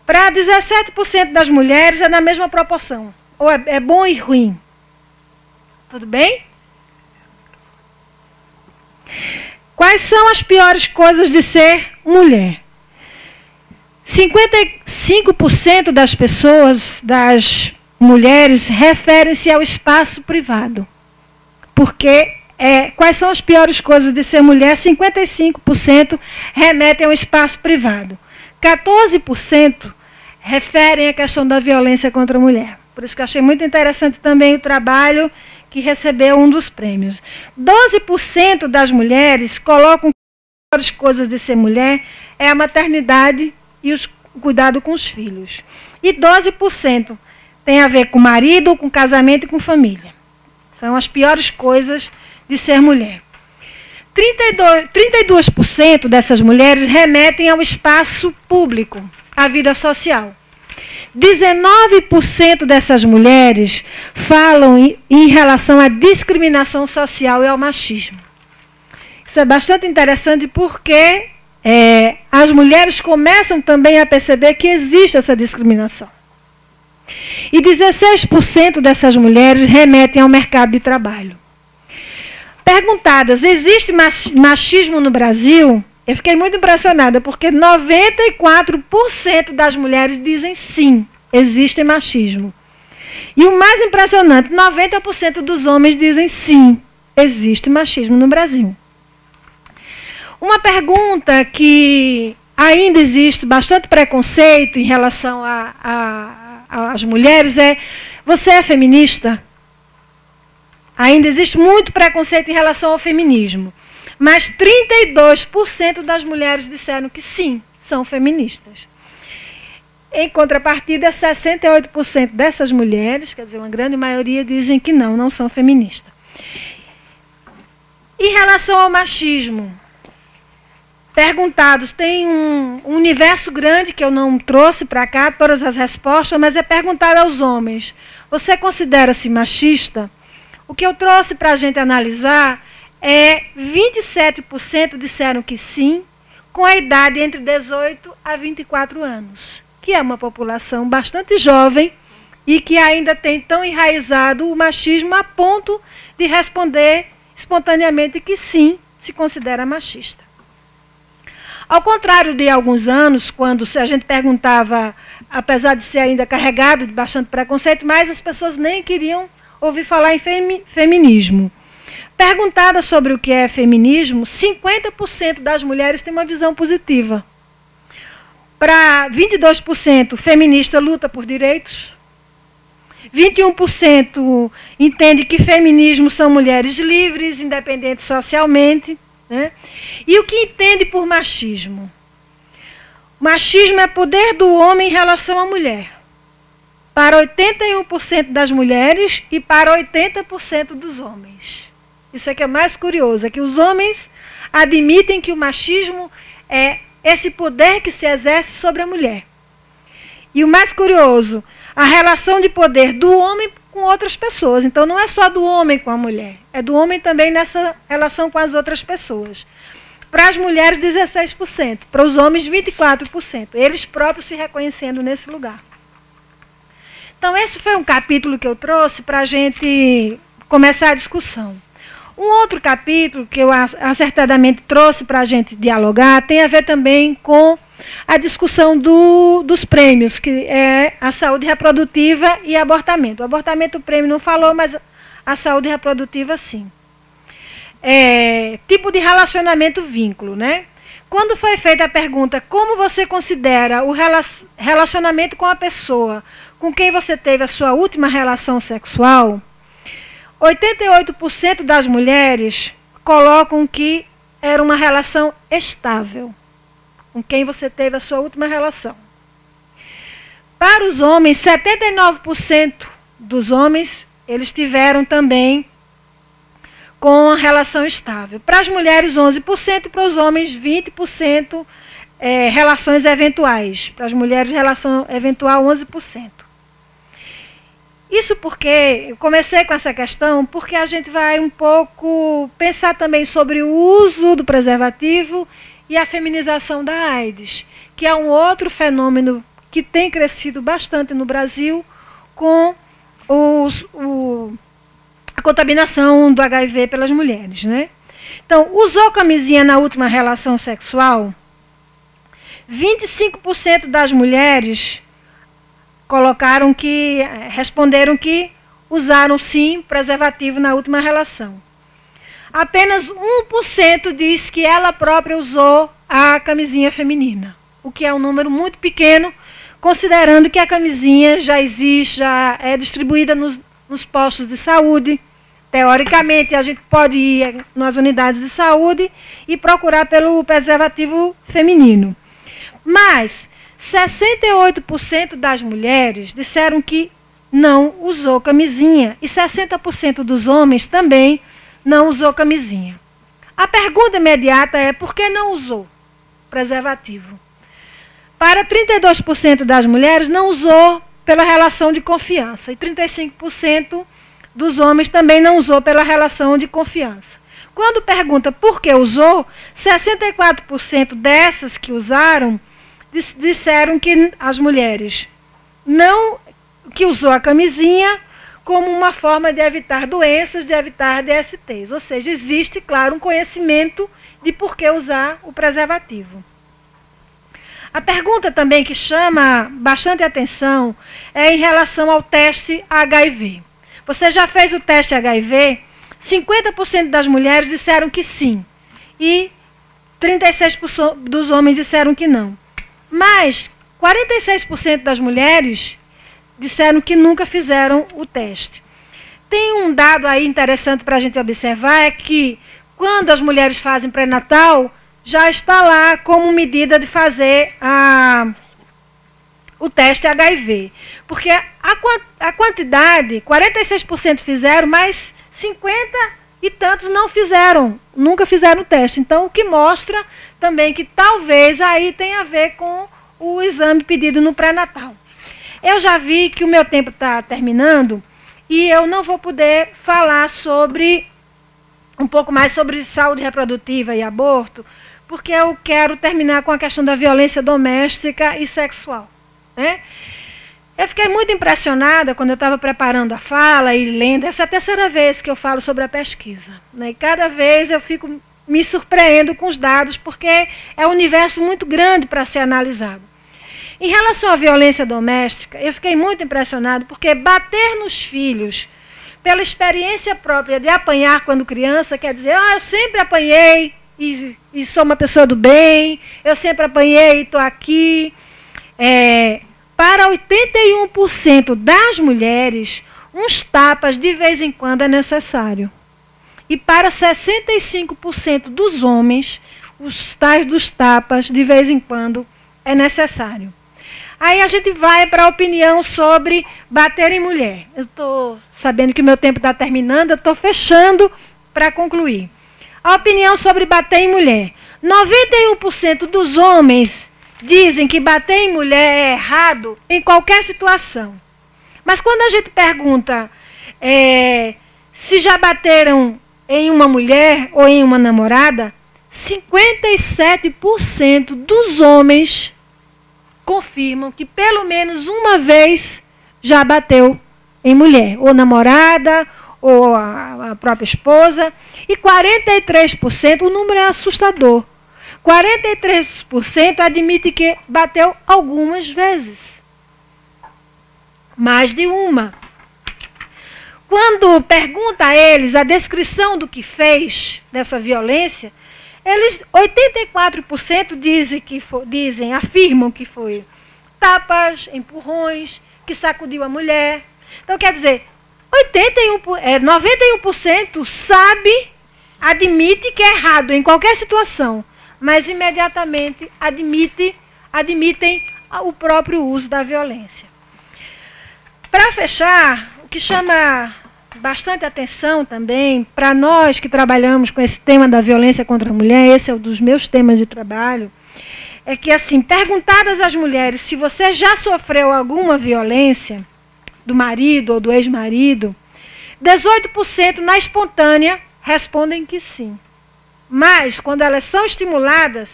Para 17% das mulheres é na mesma proporção. Ou é bom e ruim. Tudo bem? Quais são as piores coisas de ser mulher? 55% das pessoas, das mulheres, referem-se ao espaço privado. Porque quais são as piores coisas de ser mulher? 55% remetem ao espaço privado. 14% referem à questão da violência contra a mulher. Por isso que eu achei muito interessante também o trabalho que recebeu um dos prêmios. 12% das mulheres colocam que as piores coisas de ser mulher é a maternidade e o cuidado com os filhos. E 12% tem a ver com marido, com casamento e com família. São as piores coisas de ser mulher. 32% dessas mulheres remetem ao espaço público, à vida social. 19% dessas mulheres falam em relação à discriminação social e ao machismo. Isso é bastante interessante porque as mulheres começam também a perceber que existe essa discriminação. E 16% dessas mulheres remetem ao mercado de trabalho. Perguntadas, existe machismo no Brasil? Eu fiquei muito impressionada, porque 94% das mulheres dizem sim, existe machismo. E o mais impressionante, 90% dos homens dizem sim, existe machismo no Brasil. Uma pergunta que ainda existe bastante preconceito em relação às mulheres é, você é feminista? Ainda existe muito preconceito em relação ao feminismo. Mas 32% das mulheres disseram que sim, são feministas. Em contrapartida, 68% dessas mulheres, quer dizer, uma grande maioria, dizem que não são feministas. Em relação ao machismo, perguntados, tem um universo grande que eu não trouxe para cá, todas as respostas, mas é perguntado aos homens, você considera-se machista? O que eu trouxe para a gente analisar é 27% disseram que sim, com a idade entre 18 a 24 anos, que é uma população bastante jovem e que ainda tem tão enraizado o machismo a ponto de responder espontaneamente que sim, se considera machista. Ao contrário de alguns anos, quando a gente perguntava, apesar de ser ainda carregado de bastante preconceito, mas as pessoas nem queriam ouvir falar em feminismo. Perguntada sobre o que é feminismo, 50% das mulheres têm uma visão positiva. Para 22%, feminista luta por direitos. 21% entende que feminismo são mulheres livres, independentes socialmente. Né? E o que entende por machismo? Machismo é poder do homem em relação à mulher. Para 81% das mulheres e para 80% dos homens. Isso é que é mais curioso, é que os homens admitem que o machismo é esse poder que se exerce sobre a mulher. E o mais curioso, a relação de poder do homem com outras pessoas. Então não é só do homem com a mulher, é do homem também nessa relação com as outras pessoas. Para as mulheres, 16%, para os homens, 24%. Eles próprios se reconhecendo nesse lugar. Então esse foi um capítulo que eu trouxe para a gente começar a discussão. Um outro capítulo que eu acertadamente trouxe para a gente dialogar tem a ver também com a discussão dos prêmios, que é a saúde reprodutiva e abortamento. O abortamento o prêmio não falou, mas a saúde reprodutiva sim. Tipo de relacionamento vínculo, né? Quando foi feita a pergunta, como você considera o relacionamento com a pessoa com quem você teve a sua última relação sexual, 88% das mulheres colocam que era uma relação estável com quem você teve a sua última relação. Para os homens, 79% dos homens, eles tiveram também com a relação estável. Para as mulheres, 11%, e para os homens, 20% relações eventuais. Para as mulheres, relação eventual, 11%. Isso porque, eu comecei com essa questão, porque a gente vai um pouco pensar também sobre o uso do preservativo e a feminização da AIDS, que é um outro fenômeno que tem crescido bastante no Brasil com a contaminação do HIV pelas mulheres, né? Então, usou camisinha na última relação sexual, 25% das mulheres responderam que usaram sim preservativo na última relação. Apenas 1% diz que ela própria usou a camisinha feminina, o que é um número muito pequeno, considerando que a camisinha já existe, já é distribuída nos postos de saúde. Teoricamente, a gente pode ir nas unidades de saúde e procurar pelo preservativo feminino. Mas 68% das mulheres disseram que não usou camisinha e 60% dos homens também não usou camisinha. A pergunta imediata é: por que não usou preservativo? Para 32% das mulheres não usou pela relação de confiança e 35% dos homens também não usou pela relação de confiança. Quando pergunta por que usou, 64% dessas que usaram disseram que as mulheres que usou a camisinha como uma forma de evitar doenças, de evitar DSTs. Ou seja, existe, claro, um conhecimento de por que usar o preservativo. A pergunta também que chama bastante atenção é em relação ao teste HIV. Você já fez o teste HIV? 50% das mulheres disseram que sim. E 36% dos homens disseram que não. Mas 46% das mulheres disseram que nunca fizeram o teste. Tem um dado aí interessante para a gente observar, é que quando as mulheres fazem pré-natal, já está lá como medida de fazer o teste HIV. Porque a quantidade, 46% fizeram, mas 50 e tantos não fizeram, nunca fizeram o teste. Então, o que mostra também que talvez aí tenha a ver com o exame pedido no pré-natal. Eu já vi que o meu tempo está terminando e eu não vou poder falar um pouco mais sobre saúde reprodutiva e aborto, porque eu quero terminar com a questão da violência doméstica e sexual, né? Eu fiquei muito impressionada quando eu estava preparando a fala e lendo. Essa é a terceira vez que eu falo sobre a pesquisa, né? E cada vez eu me surpreendo com os dados, porque é um universo muito grande para ser analisado. Em relação à violência doméstica, eu fiquei muito impressionado, porque bater nos filhos, pela experiência própria de apanhar quando criança, quer dizer, eu sempre apanhei e sou uma pessoa do bem, eu sempre apanhei e estou aqui. Para 81% das mulheres, uns tapas de vez em quando é necessário. E para 65% dos homens, os tais dos tapas de vez em quando é necessário. Aí a gente vai para a opinião sobre bater em mulher. Eu estou sabendo que o meu tempo está terminando, eu estou fechando para concluir. A opinião sobre bater em mulher. 91% dos homens dizem que bater em mulher é errado em qualquer situação. Mas quando a gente pergunta se já bateram em uma mulher ou em uma namorada, 57% dos homens confirmam que pelo menos uma vez já bateu em mulher, ou namorada, ou a própria esposa, e 43%, o número é assustador, 43% admite que bateu algumas vezes, mais de uma. Quando pergunta a eles a descrição do que fez dessa violência, eles 84% afirmam que foi tapas, empurrões, que sacudiu a mulher. Então, quer dizer, 91% admite que é errado em qualquer situação, mas imediatamente admitem o próprio uso da violência. Para fechar, o que chama bastante atenção também, para nós que trabalhamos com esse tema da violência contra a mulher, esse é um dos meus temas de trabalho, é que, assim, perguntadas às mulheres se você já sofreu alguma violência do marido ou do ex-marido, 18% na espontânea respondem que sim. Mas, quando elas são estimuladas,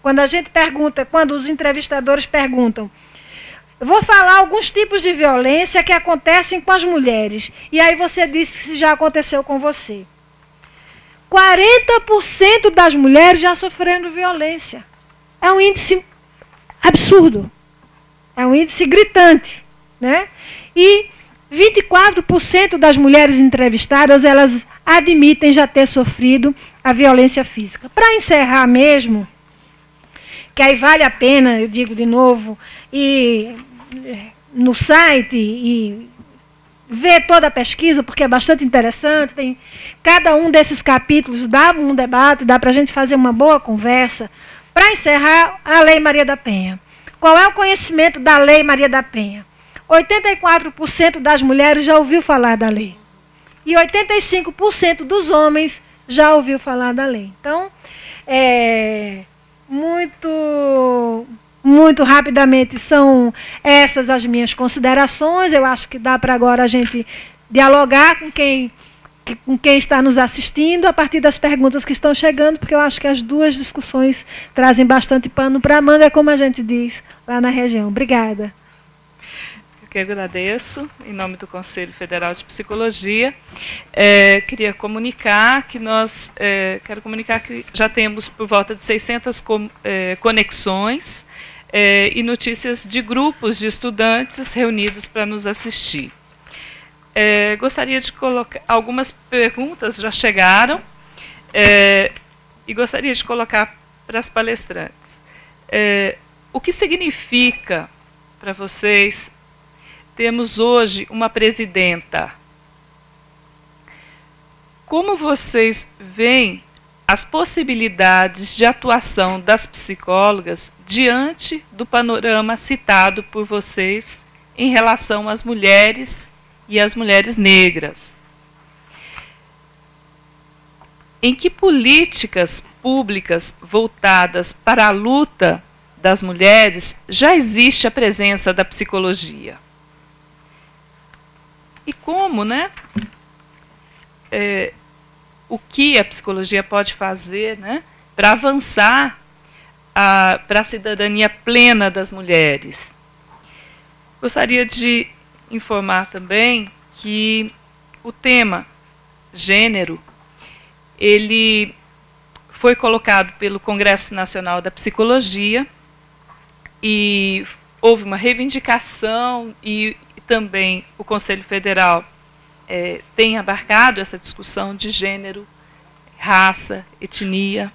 quando a gente pergunta, quando os entrevistadores perguntam, eu vou falar alguns tipos de violência que acontecem com as mulheres, e aí você disse se já aconteceu com você. 40% das mulheres já sofrendo violência. É um índice absurdo. É um índice gritante, né? E 24% das mulheres entrevistadas, elas admitem já ter sofrido a violência física. Para encerrar mesmo, que aí vale a pena, eu digo de novo, ir no site e ver toda a pesquisa, porque é bastante interessante. Tem, cada um desses capítulos dá um debate, dá para a gente fazer uma boa conversa. Para encerrar, a Lei Maria da Penha. Qual é o conhecimento da Lei Maria da Penha? 84% das mulheres já ouviu falar da lei. E 85% dos homens já ouviu falar da lei. Então, muito rapidamente são essas as minhas considerações. Eu acho que dá para agora a gente dialogar com quem está nos assistindo a partir das perguntas que estão chegando, porque eu acho que as duas discussões trazem bastante pano para a manga, como a gente diz lá na região. Obrigada. Eu que agradeço, em nome do Conselho Federal de Psicologia. Queria comunicar que quero comunicar que já temos por volta de 600 conexões e notícias de grupos de estudantes reunidos para nos assistir. Gostaria de colocar, algumas perguntas já chegaram, e gostaria de colocar para as palestrantes. O que significa para vocês termos hoje uma presidenta? Como vocês veem as possibilidades de atuação das psicólogas diante do panorama citado por vocês em relação às mulheres e as mulheres negras? Em que políticas públicas voltadas para a luta das mulheres já existe a presença da psicologia? E como, né? O que a psicologia pode fazer, né, para avançar para a cidadania plena das mulheres? Gostaria de informar também que o tema gênero, ele foi colocado pelo Congresso Nacional da Psicologia e houve uma reivindicação e também o Conselho Federal tem abarcado essa discussão de gênero, raça, etnia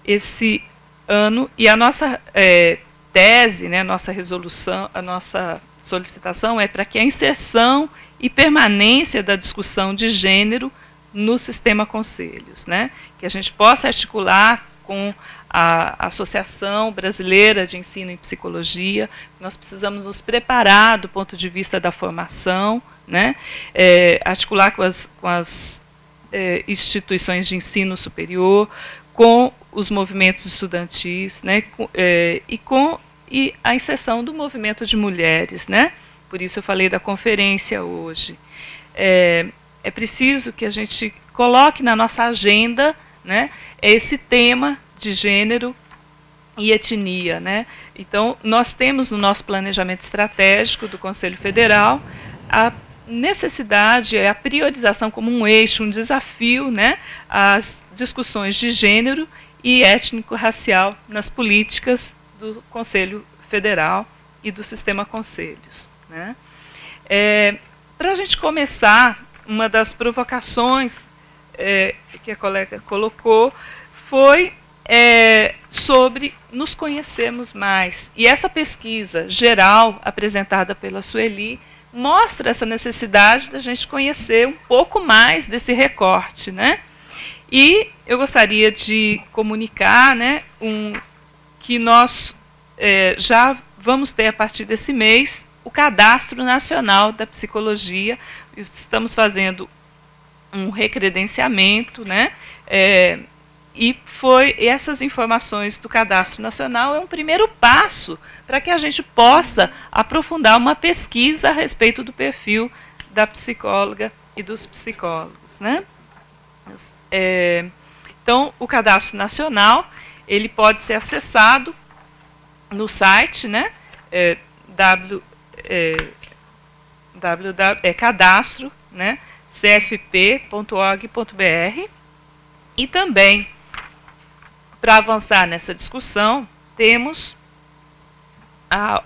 esse ano, e a nossa tese, né, nossa resolução, a nossa solicitação é para que a inserção e permanência da discussão de gênero no sistema conselhos, né, que a gente possa articular com a Associação Brasileira de Ensino em Psicologia. Nós precisamos nos preparar do ponto de vista da formação, né, articular com as instituições de ensino superior, com os movimentos estudantis, né, e a inserção do movimento de mulheres, né? Por isso eu falei da conferência hoje. É preciso que a gente coloque na nossa agenda, né, esse tema de gênero e etnia, né? Então, nós temos no nosso planejamento estratégico do Conselho Federal necessidade, a priorização como um eixo, um desafio, né, às discussões de gênero e étnico-racial nas políticas do Conselho Federal e do sistema conselhos, né. Para a gente começar, uma das provocações que a colega colocou foi sobre nos conhecermos mais. E essa pesquisa geral apresentada pela Sueli mostra essa necessidade da gente conhecer um pouco mais desse recorte, né? E eu gostaria de comunicar, né, que nós já vamos ter, a partir desse mês, o Cadastro Nacional da Psicologia. Estamos fazendo um recredenciamento, né? E essas informações do Cadastro Nacional é um primeiro passo para que a gente possa aprofundar uma pesquisa a respeito do perfil da psicóloga e dos psicólogos, né? Então, o Cadastro Nacional, ele pode ser acessado no site, né? Cadastro, né? cfp.org.br. E também, para avançar nessa discussão, temos a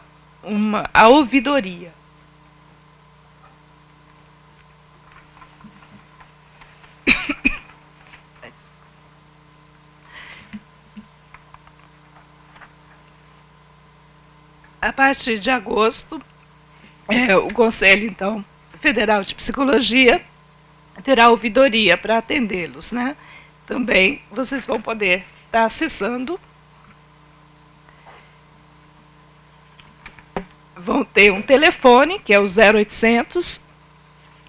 ouvidoria. A partir de agosto, o Conselho, então, Federal de Psicologia terá ouvidoria para atendê-los, né? Também vocês vão poder estar acessando. Vão ter um telefone, que é o 0800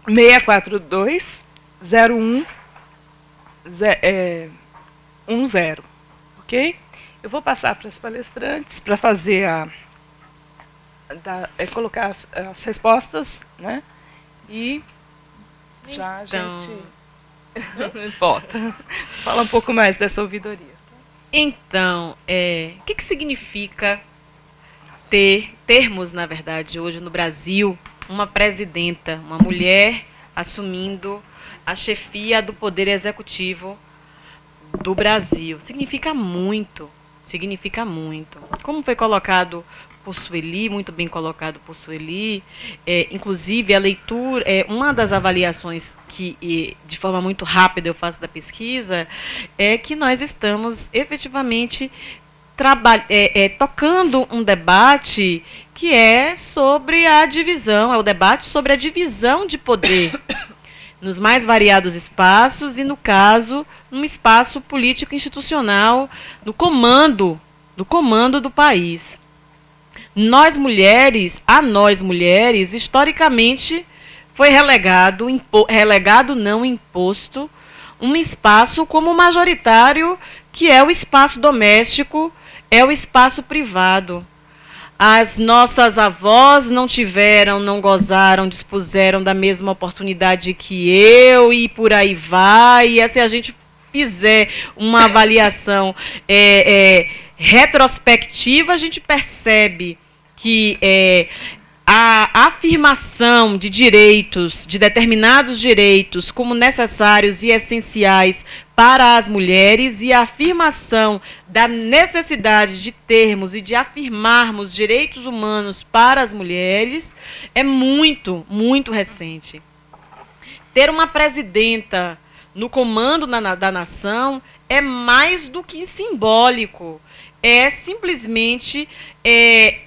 642 0110, ok? Eu vou passar para as palestrantes para fazer colocar as respostas, né? E já a gente volta. Fala um pouco mais dessa ouvidoria. Então, o que significa termos, na verdade, hoje no Brasil, uma presidenta, uma mulher assumindo a chefia do Poder Executivo do Brasil? Significa muito, significa muito. Como foi colocado por Sueli, muito bem colocado por Sueli, inclusive a leitura, uma das avaliações que de forma muito rápida eu faço da pesquisa, é que nós estamos efetivamente tocando um debate que é sobre a divisão, é o debate sobre a divisão de poder nos mais variados espaços e, no caso, num espaço político institucional, no comando do país. Nós mulheres, historicamente, foi imposto, um espaço como majoritário, que é o espaço doméstico, é o espaço privado. As nossas avós não tiveram, não gozaram, dispuseram da mesma oportunidade que eu, e por aí vai. E se a gente fizer uma avaliação retrospectiva, a gente percebe que a afirmação de direitos, de determinados direitos, como necessários e essenciais para as mulheres, e a afirmação da necessidade de termos e de afirmarmos direitos humanos para as mulheres, é muito, muito recente. Ter uma presidenta no comando da nação é mais do que simbólico. É simplesmente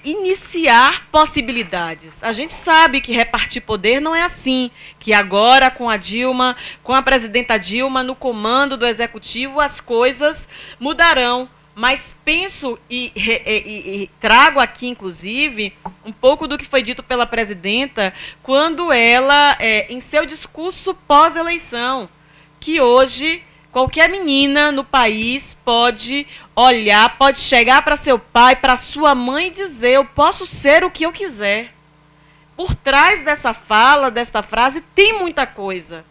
iniciar possibilidades. A gente sabe que repartir poder não é assim, que agora com a presidenta Dilma no comando do executivo, as coisas mudarão. Mas penso e trago aqui, inclusive, um pouco do que foi dito pela presidenta quando ela, em seu discurso pós-eleição, que hoje qualquer menina no país pode olhar, pode chegar para seu pai, para sua mãe e dizer: eu posso ser o que eu quiser. Por trás dessa fala, desta frase, tem muita coisa.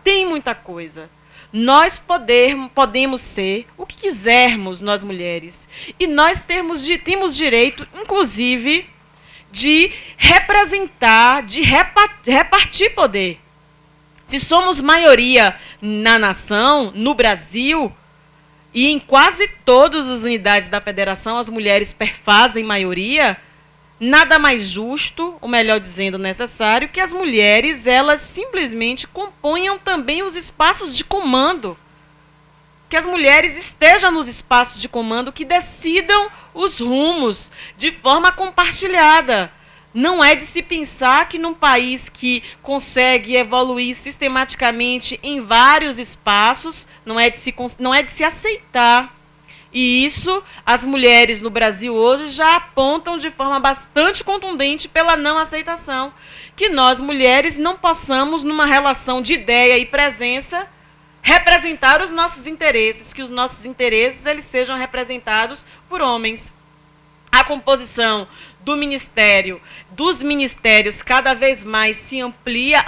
Tem muita coisa. Nós podemos ser o que quisermos, nós mulheres. E nós temos direito, inclusive, de representar, de repartir poder. Se somos maioria na nação, no Brasil, e em quase todas as unidades da federação as mulheres perfazem maioria, nada mais justo, ou melhor dizendo, necessário, que as mulheres elas simplesmente componham também os espaços de comando. Que as mulheres estejam nos espaços de comando, que decidam os rumos de forma compartilhada. Não é de se pensar que num país que consegue evoluir sistematicamente em vários espaços, não é de se aceitar. E isso as mulheres no Brasil hoje já apontam de forma bastante contundente pela não aceitação. Que nós, mulheres, não possamos, numa relação de ideia e presença, representar os nossos interesses, que os nossos interesses eles sejam representados por homens. A composição do ministério, dos ministérios, cada vez mais se amplia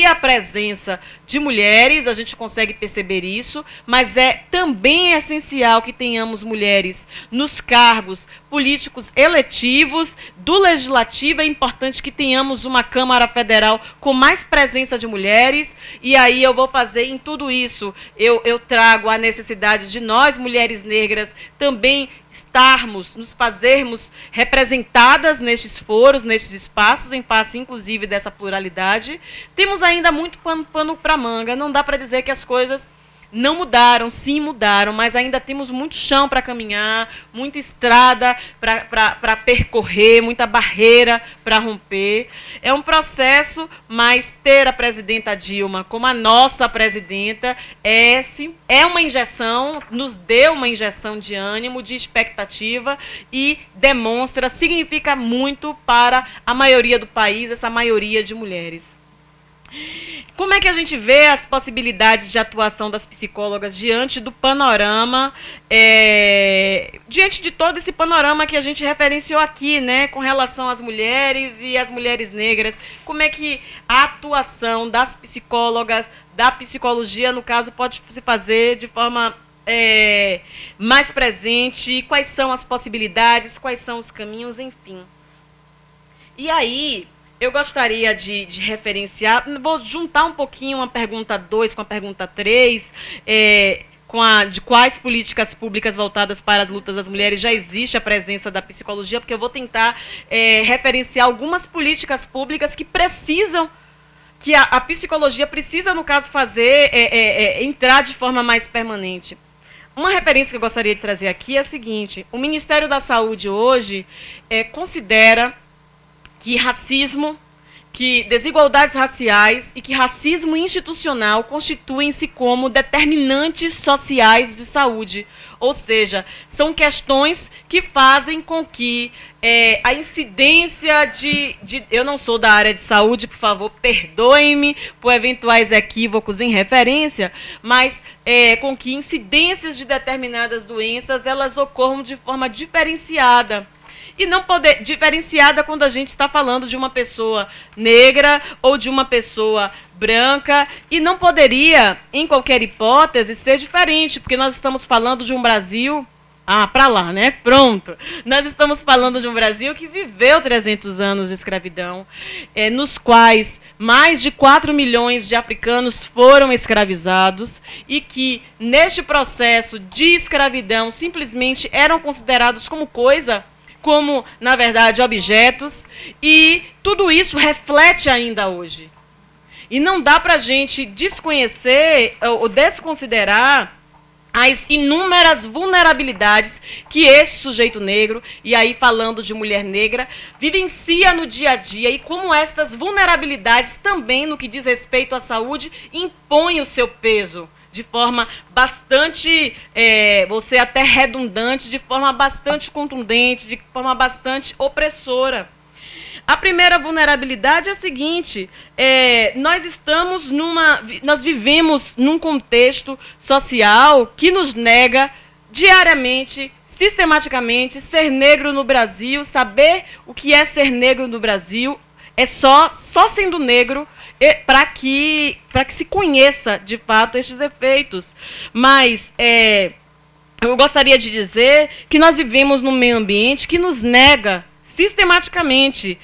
a presença de mulheres, a gente consegue perceber isso, mas é também essencial que tenhamos mulheres nos cargos políticos eletivos, do legislativo, é importante que tenhamos uma Câmara Federal com mais presença de mulheres, e aí eu vou fazer em tudo isso, eu trago a necessidade de nós, mulheres negras, também nos fazermos representadas nestes foros, nestes espaços, em face, inclusive, dessa pluralidade. Temos ainda muito pano para manga, não dá para dizer que as coisas não mudaram, sim mudaram, mas ainda temos muito chão para caminhar, muita estrada para percorrer, muita barreira para romper. É um processo, mas ter a presidenta Dilma como a nossa presidenta é uma injeção, nos deu uma injeção de ânimo, de expectativa e demonstra, significa muito para a maioria do país, essa maioria de mulheres. Como é que a gente vê as possibilidades de atuação das psicólogas diante do panorama, diante de todo esse panorama que a gente referenciou aqui, né, com relação às mulheres e às mulheres negras? Como é que a atuação das psicólogas, da psicologia, no caso, pode se fazer de forma mais presente? Quais são as possibilidades, quais são os caminhos, enfim. E aí, eu gostaria de referenciar, vou juntar um pouquinho a pergunta 2 com a pergunta 3, de quais políticas públicas voltadas para as lutas das mulheres já existe a presença da psicologia, porque eu vou tentar referenciar algumas políticas públicas que precisam, que a psicologia precisa, no caso, fazer, entrar de forma mais permanente. Uma referência que eu gostaria de trazer aqui é a seguinte: o Ministério da Saúde hoje considera que racismo, que desigualdades raciais e que racismo institucional constituem-se como determinantes sociais de saúde. Ou seja, são questões que fazem com que a incidência eu não sou da área de saúde, por favor, perdoem-me por eventuais equívocos em referência, mas com que incidências de determinadas doenças elas ocorram de forma diferenciada. E não poder diferenciada quando a gente está falando de uma pessoa negra ou de uma pessoa branca, e não poderia, em qualquer hipótese, ser diferente, porque nós estamos falando de um Brasil... para lá, né? Pronto. Nós estamos falando de um Brasil que viveu 300 anos de escravidão, nos quais mais de 4 milhões de africanos foram escravizados e que, neste processo de escravidão, simplesmente eram considerados como, na verdade, objetos, e tudo isso reflete ainda hoje. E não dá para a gente desconhecer ou desconsiderar as inúmeras vulnerabilidades que esse sujeito negro, e aí falando de mulher negra, vivencia no dia a dia, e como estas vulnerabilidades também, no que diz respeito à saúde, impõem o seu peso de forma bastante, vou ser até redundante, de forma bastante contundente, de forma bastante opressora. A primeira vulnerabilidade é a seguinte: nós vivemos num contexto social que nos nega diariamente, sistematicamente, ser negro no Brasil. Saber o que é ser negro no Brasil é só sendo negro para que se conheça, de fato, estes efeitos. Mas eu gostaria de dizer que nós vivemos num meio ambiente que nos nega sistematicamente,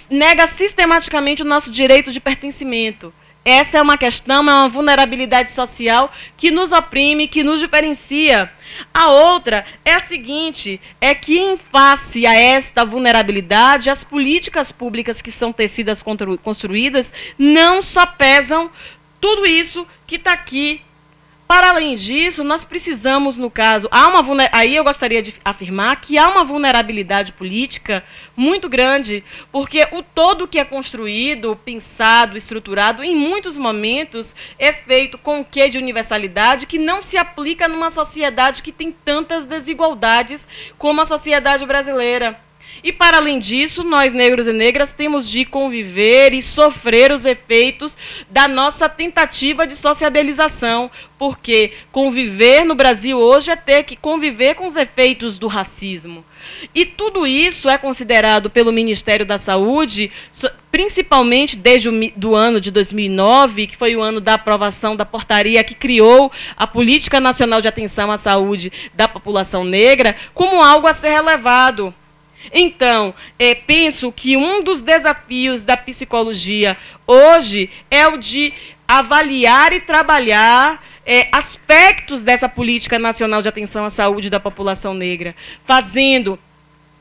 nega sistematicamente o nosso direito de pertencimento. Essa é uma questão, é uma vulnerabilidade social que nos oprime, que nos diferencia. A outra é a seguinte, é que em face a esta vulnerabilidade, as políticas públicas que são tecidas, construídas, não só pesam tudo isso que está aqui. Para além disso, nós precisamos, no caso, aí eu gostaria de afirmar que há uma vulnerabilidade política muito grande, porque o todo que é construído, pensado, estruturado, em muitos momentos é feito com o quê de universalidade que não se aplica numa sociedade que tem tantas desigualdades como a sociedade brasileira. E, para além disso, nós, negros e negras, temos de conviver e sofrer os efeitos da nossa tentativa de sociabilização, porque conviver no Brasil hoje é ter que conviver com os efeitos do racismo. E tudo isso é considerado pelo Ministério da Saúde, principalmente desde o ano de 2009, que foi o ano da aprovação da portaria que criou a Política Nacional de Atenção à Saúde da População Negra, como algo a ser relevado. Então, penso que um dos desafios da psicologia hoje é o de avaliar e trabalhar aspectos dessa Política Nacional de Atenção à Saúde da População Negra, fazendo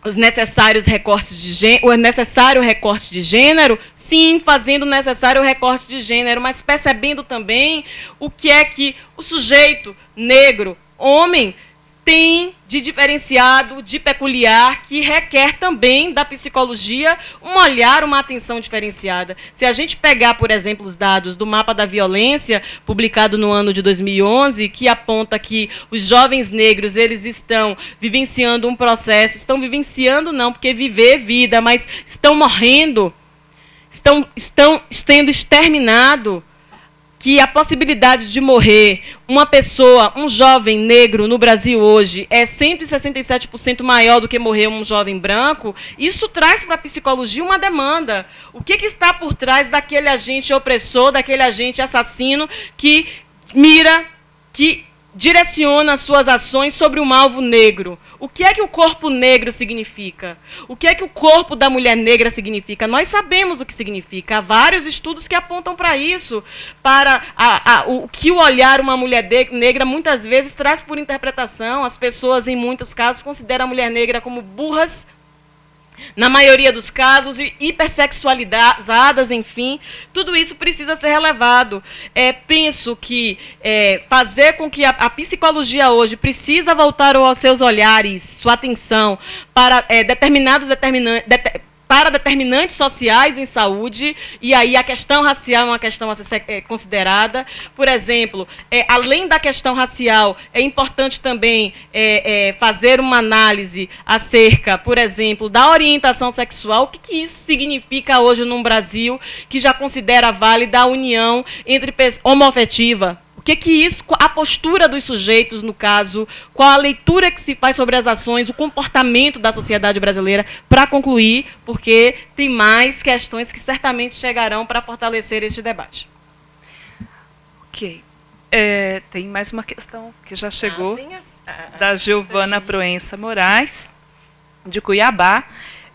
os necessários recortes de gênero, o necessário recorte de gênero, sim, fazendo o necessário recorte de gênero, mas percebendo também o que é que o sujeito negro, homem, tem de diferenciado, de peculiar, que requer também da psicologia um olhar, uma atenção diferenciada. Se a gente pegar, por exemplo, os dados do Mapa da Violência, publicado no ano de 2011, que aponta que os jovens negros, eles estão vivenciando um processo, estão vivenciando não, porque viver é vida, mas estão morrendo, estão sendo exterminado, que a possibilidade de morrer uma pessoa, um jovem negro no Brasil hoje é 167% maior do que morrer um jovem branco, isso traz para a psicologia uma demanda. O que está por trás daquele agente opressor, daquele agente assassino que mira, que direciona suas ações sobre um alvo negro? O que é que o corpo negro significa? O que é que o corpo da mulher negra significa? Nós sabemos o que significa. Há vários estudos que apontam para isso, para o que o olhar uma mulher negra muitas vezes traz por interpretação. As pessoas, em muitos casos, consideram a mulher negra como burras, na maioria dos casos, hipersexualizadas, enfim, tudo isso precisa ser relevado. Penso que fazer com que a psicologia hoje precisa voltar aos seus olhares, sua atenção para determinantes sociais em saúde, e aí a questão racial é uma questão a ser considerada. Por exemplo, além da questão racial, é importante também fazer uma análise acerca, por exemplo, da orientação sexual. O que isso significa hoje num Brasil que já considera válida a união entre homoafetiva? O que isso, a postura dos sujeitos, no caso, qual a leitura que se faz sobre as ações, o comportamento da sociedade brasileira, para concluir, porque tem mais questões que certamente chegarão para fortalecer este debate. Ok. Tem mais uma questão que já chegou, da Giovana Proença Moraes, de Cuiabá.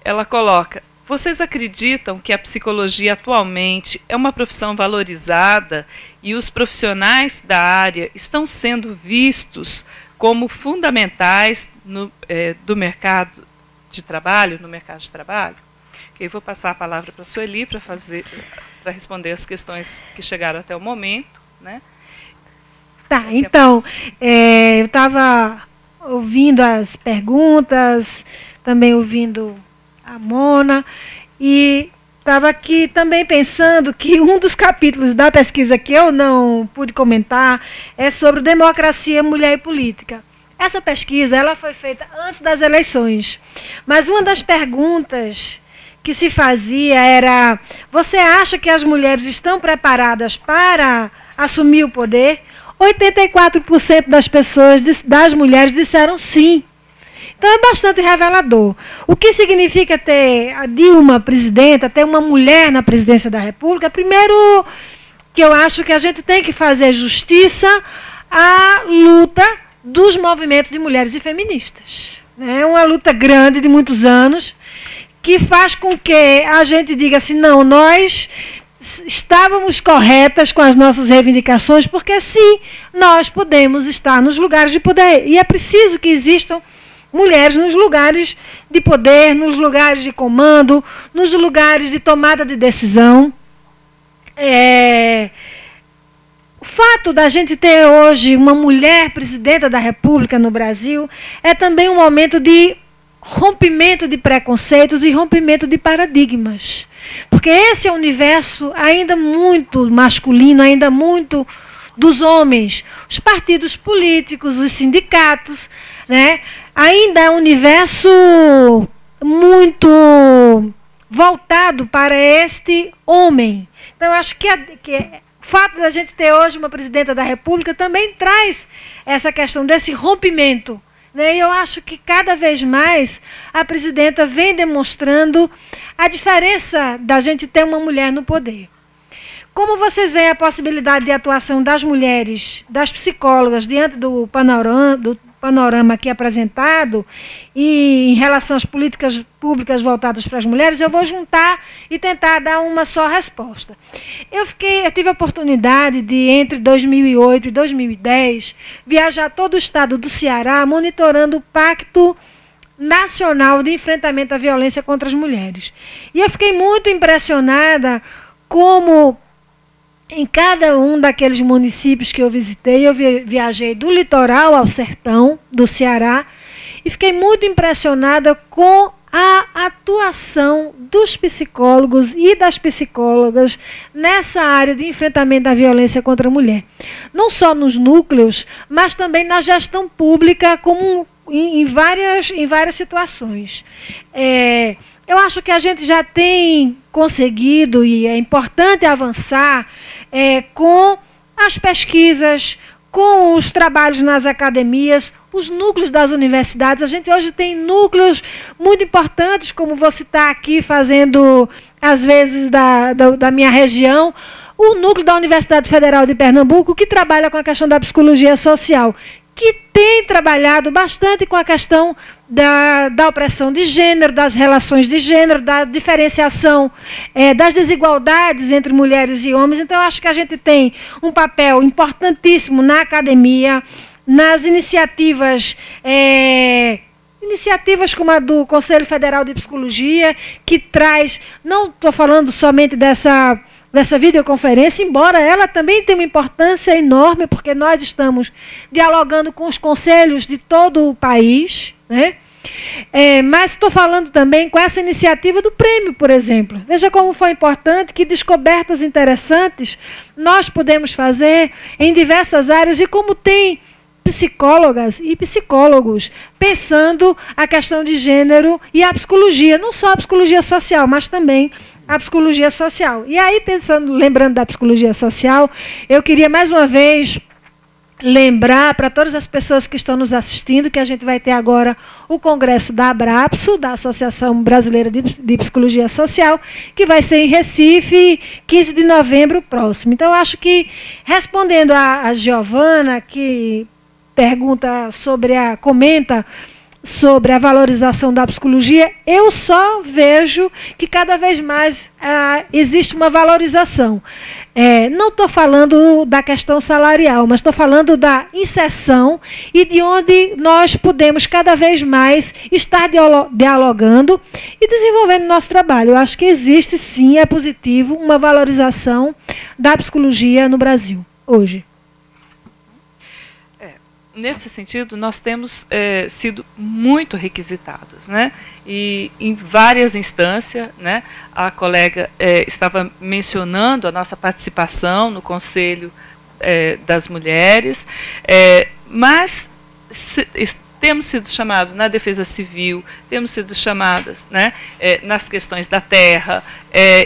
Ela coloca: vocês acreditam que a psicologia atualmente é uma profissão valorizada e os profissionais da área estão sendo vistos como fundamentais do mercado de trabalho, no mercado de trabalho? Eu vou passar a palavra para a Sueli para responder as questões que chegaram até o momento, né? Tá, então, eu estava ouvindo as perguntas, também ouvindo a Mona, e estava aqui também pensando que um dos capítulos da pesquisa que eu não pude comentar é sobre democracia, mulher e política. Essa pesquisa ela foi feita antes das eleições, mas uma das perguntas que se fazia era: você acha que as mulheres estão preparadas para assumir o poder? 84% das pessoas, das mulheres, disseram sim. Então é bastante revelador. O que significa ter a Dilma presidenta, ter uma mulher na presidência da República? Primeiro, que eu acho que a gente tem que fazer justiça à luta dos movimentos de mulheres e feministas. É uma luta grande de muitos anos, que faz com que a gente diga assim, não, nós estávamos corretas com as nossas reivindicações, porque sim, nós podemos estar nos lugares de poder. E é preciso que existam mulheres nos lugares de poder, nos lugares de comando, nos lugares de tomada de decisão. O fato da gente ter hoje uma mulher presidenta da República no Brasil é também um momento de rompimento de preconceitos e rompimento de paradigmas. Porque esse é um universo ainda muito masculino, ainda muito dos homens. Os partidos políticos, os sindicatos, né? Ainda é um universo muito voltado para este homem. Então, eu acho que o fato da gente ter hoje uma presidenta da República também traz essa questão desse rompimento. E eu acho que cada vez mais a presidenta vem demonstrando a diferença da gente ter uma mulher no poder. Como vocês veem a possibilidade de atuação das mulheres, das psicólogas, diante do panorama aqui apresentado, e em relação às políticas públicas voltadas para as mulheres, eu vou juntar e tentar dar uma só resposta. Eu tive a oportunidade de, entre 2008 e 2010, viajar todo o estado do Ceará, monitorando o Pacto Nacional de Enfrentamento à Violência contra as Mulheres. E eu fiquei muito impressionada como, em cada um daqueles municípios que eu visitei, eu viajei do litoral ao sertão do Ceará, e fiquei muito impressionada com a atuação dos psicólogos e das psicólogas nessa área de enfrentamento à violência contra a mulher. Não só nos núcleos, mas também na gestão pública, como em várias situações. Eu acho que a gente já tem conseguido, e é importante avançar, com as pesquisas, com os trabalhos nas academias, os núcleos das universidades. A gente hoje tem núcleos muito importantes, como vou citar aqui, fazendo, às vezes, da minha região, o núcleo da Universidade Federal de Pernambuco, que trabalha com a questão da psicologia social, que tem trabalhado bastante com a questão da opressão de gênero, das relações de gênero, da diferenciação das desigualdades entre mulheres e homens. Então, eu acho que a gente tem um papel importantíssimo na academia, nas iniciativas como a do Conselho Federal de Psicologia, que traz, não estou falando somente dessa videoconferência, embora ela também tenha uma importância enorme, porque nós estamos dialogando com os conselhos de todo o país, né? Mas estou falando também com essa iniciativa do prêmio, por exemplo. Veja como foi importante, que descobertas interessantes nós podemos fazer em diversas áreas, e como tem psicólogas e psicólogos pensando a questão de gênero e a psicologia, não só a psicologia social, mas também a psicologia social. E aí, lembrando da psicologia social, eu queria mais uma vez lembrar para todas as pessoas que estão nos assistindo que a gente vai ter agora o congresso da ABRAPSO, da Associação Brasileira de Psicologia Social, que vai ser em Recife, 15 de novembro próximo. Então, eu acho que, respondendo a Giovana, que comenta sobre a valorização da psicologia, eu só vejo que cada vez mais existe uma valorização. Não estou falando da questão salarial, mas estou falando da inserção e de onde nós podemos cada vez mais estar dialogando e desenvolvendo nosso trabalho. Eu acho que existe, sim, é positivo, uma valorização da psicologia no Brasil, hoje. Nesse sentido, nós temos sido muito requisitados, né? E em várias instâncias, né? A colega estava mencionando a nossa participação no Conselho das Mulheres, mas temos sido chamados na Defesa Civil, temos sido chamadas, né, nas questões da terra,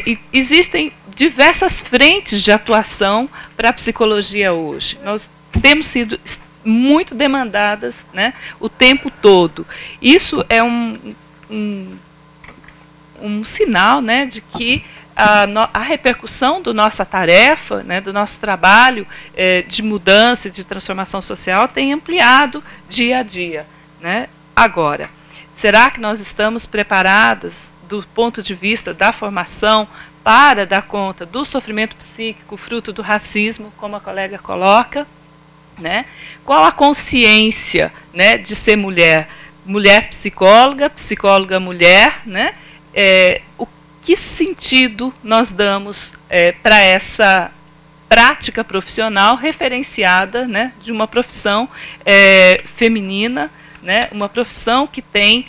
e existem diversas frentes de atuação para a psicologia hoje. Nós temos sido muito demandadas, né, o tempo todo. Isso é um sinal, né, de que a repercussão da nossa tarefa, né, do nosso trabalho de mudança, de transformação social, tem ampliado dia a dia, né? Agora, será que nós estamos preparados do ponto de vista da formação para dar conta do sofrimento psíquico fruto do racismo, como a colega coloca, né? Qual a consciência, né, de ser mulher? Mulher psicóloga, psicóloga mulher, né? O que sentido nós damos para essa prática profissional referenciada, né, de uma profissão feminina, né, uma profissão que tem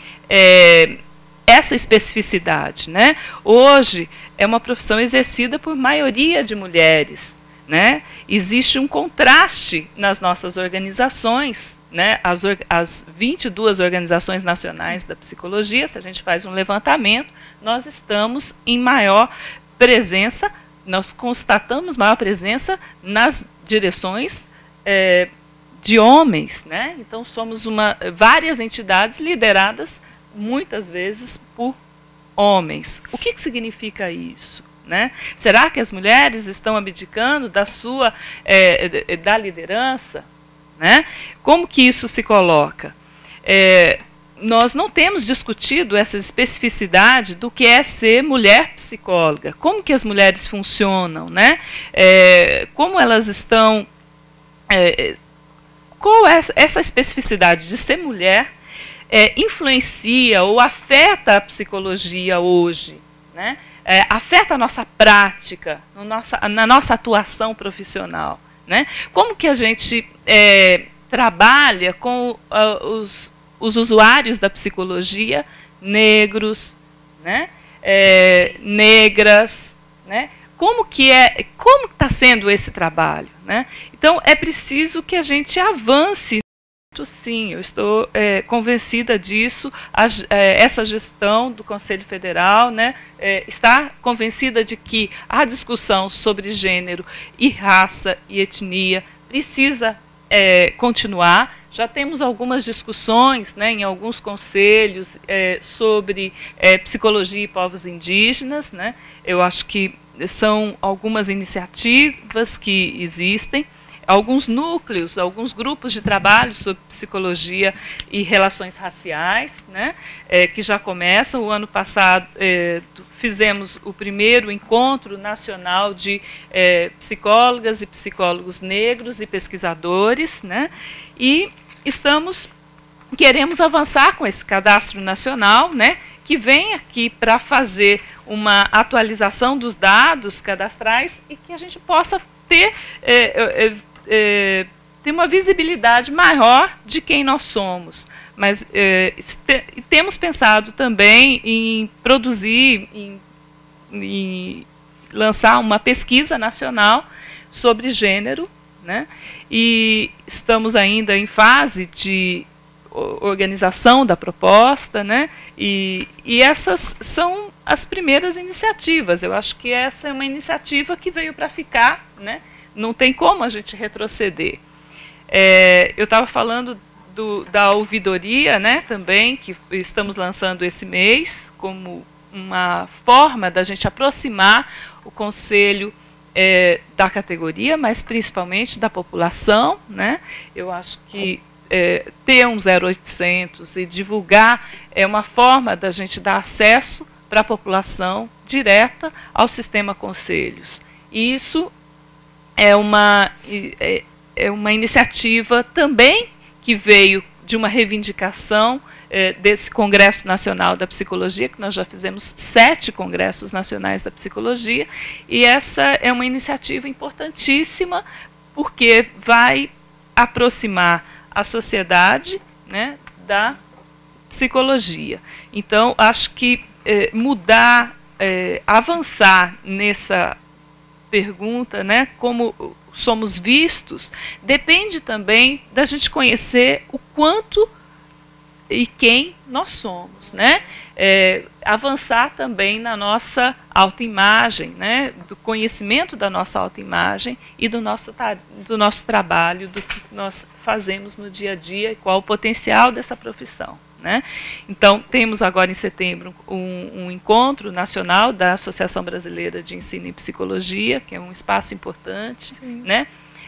essa especificidade, né? Hoje é uma profissão exercida por maioria de mulheres, né? Existe um contraste nas nossas organizações, né? As 22 organizações nacionais da psicologia, se a gente faz um levantamento, nós estamos em maior presença, nós constatamos maior presença nas direções de homens, né? Então somos várias entidades lideradas muitas vezes por homens. O que significa isso, né? Será que as mulheres estão abdicando da liderança, né? Como que isso se coloca? Nós não temos discutido essa especificidade do que é ser mulher psicóloga. Como que as mulheres funcionam, né? Como elas estão... qual é essa especificidade de ser mulher influencia ou afeta a psicologia hoje, né? Afeta a nossa prática, na nossa atuação profissional, né? Como que a gente trabalha com os usuários da psicologia negros, né? Negras, né? Como está sendo esse trabalho, né? Então é preciso que a gente avance. Sim, eu estou convencida disso. Essa gestão do Conselho Federal, né, está convencida de que a discussão sobre gênero e raça e etnia precisa continuar. Já temos algumas discussões, né, em alguns conselhos sobre psicologia e povos indígenas, né. Eu acho que são algumas iniciativas que existem. Alguns núcleos, alguns grupos de trabalho sobre psicologia e relações raciais, né, que já começam. O ano passado fizemos o primeiro encontro nacional de psicólogas e psicólogos negros e pesquisadores, né, e queremos avançar com esse cadastro nacional, né, que vem aqui para fazer uma atualização dos dados cadastrais e que a gente possa ter uma visibilidade maior de quem nós somos. Mas temos pensado também em produzir, em lançar uma pesquisa nacional sobre gênero, né? E estamos ainda em fase de organização da proposta, né? E essas são as primeiras iniciativas. Eu acho que essa é uma iniciativa que veio para ficar, né? Não tem como a gente retroceder. Eu estava falando da ouvidoria, né, também, que estamos lançando esse mês, como uma forma da gente aproximar o conselho da categoria, mas principalmente da população, né? Eu acho que ter um 0800 e divulgar é uma forma da gente dar acesso para a população direta ao sistema conselhos. E isso é uma iniciativa também que veio de uma reivindicação desse Congresso Nacional da Psicologia, que nós já fizemos 7 congressos nacionais da psicologia, e essa é uma iniciativa importantíssima, porque vai aproximar a sociedade, né, da psicologia. Então, acho que avançar nessa pergunta, né, como somos vistos, depende também da gente conhecer o quanto e quem nós somos, né? Avançar também na nossa autoimagem, né? Do conhecimento da nossa autoimagem e do nosso trabalho, do que nós fazemos no dia a dia e qual o potencial dessa profissão, né? Então, temos agora em setembro um encontro nacional da Associação Brasileira de Ensino em Psicologia, que é um espaço importante, né?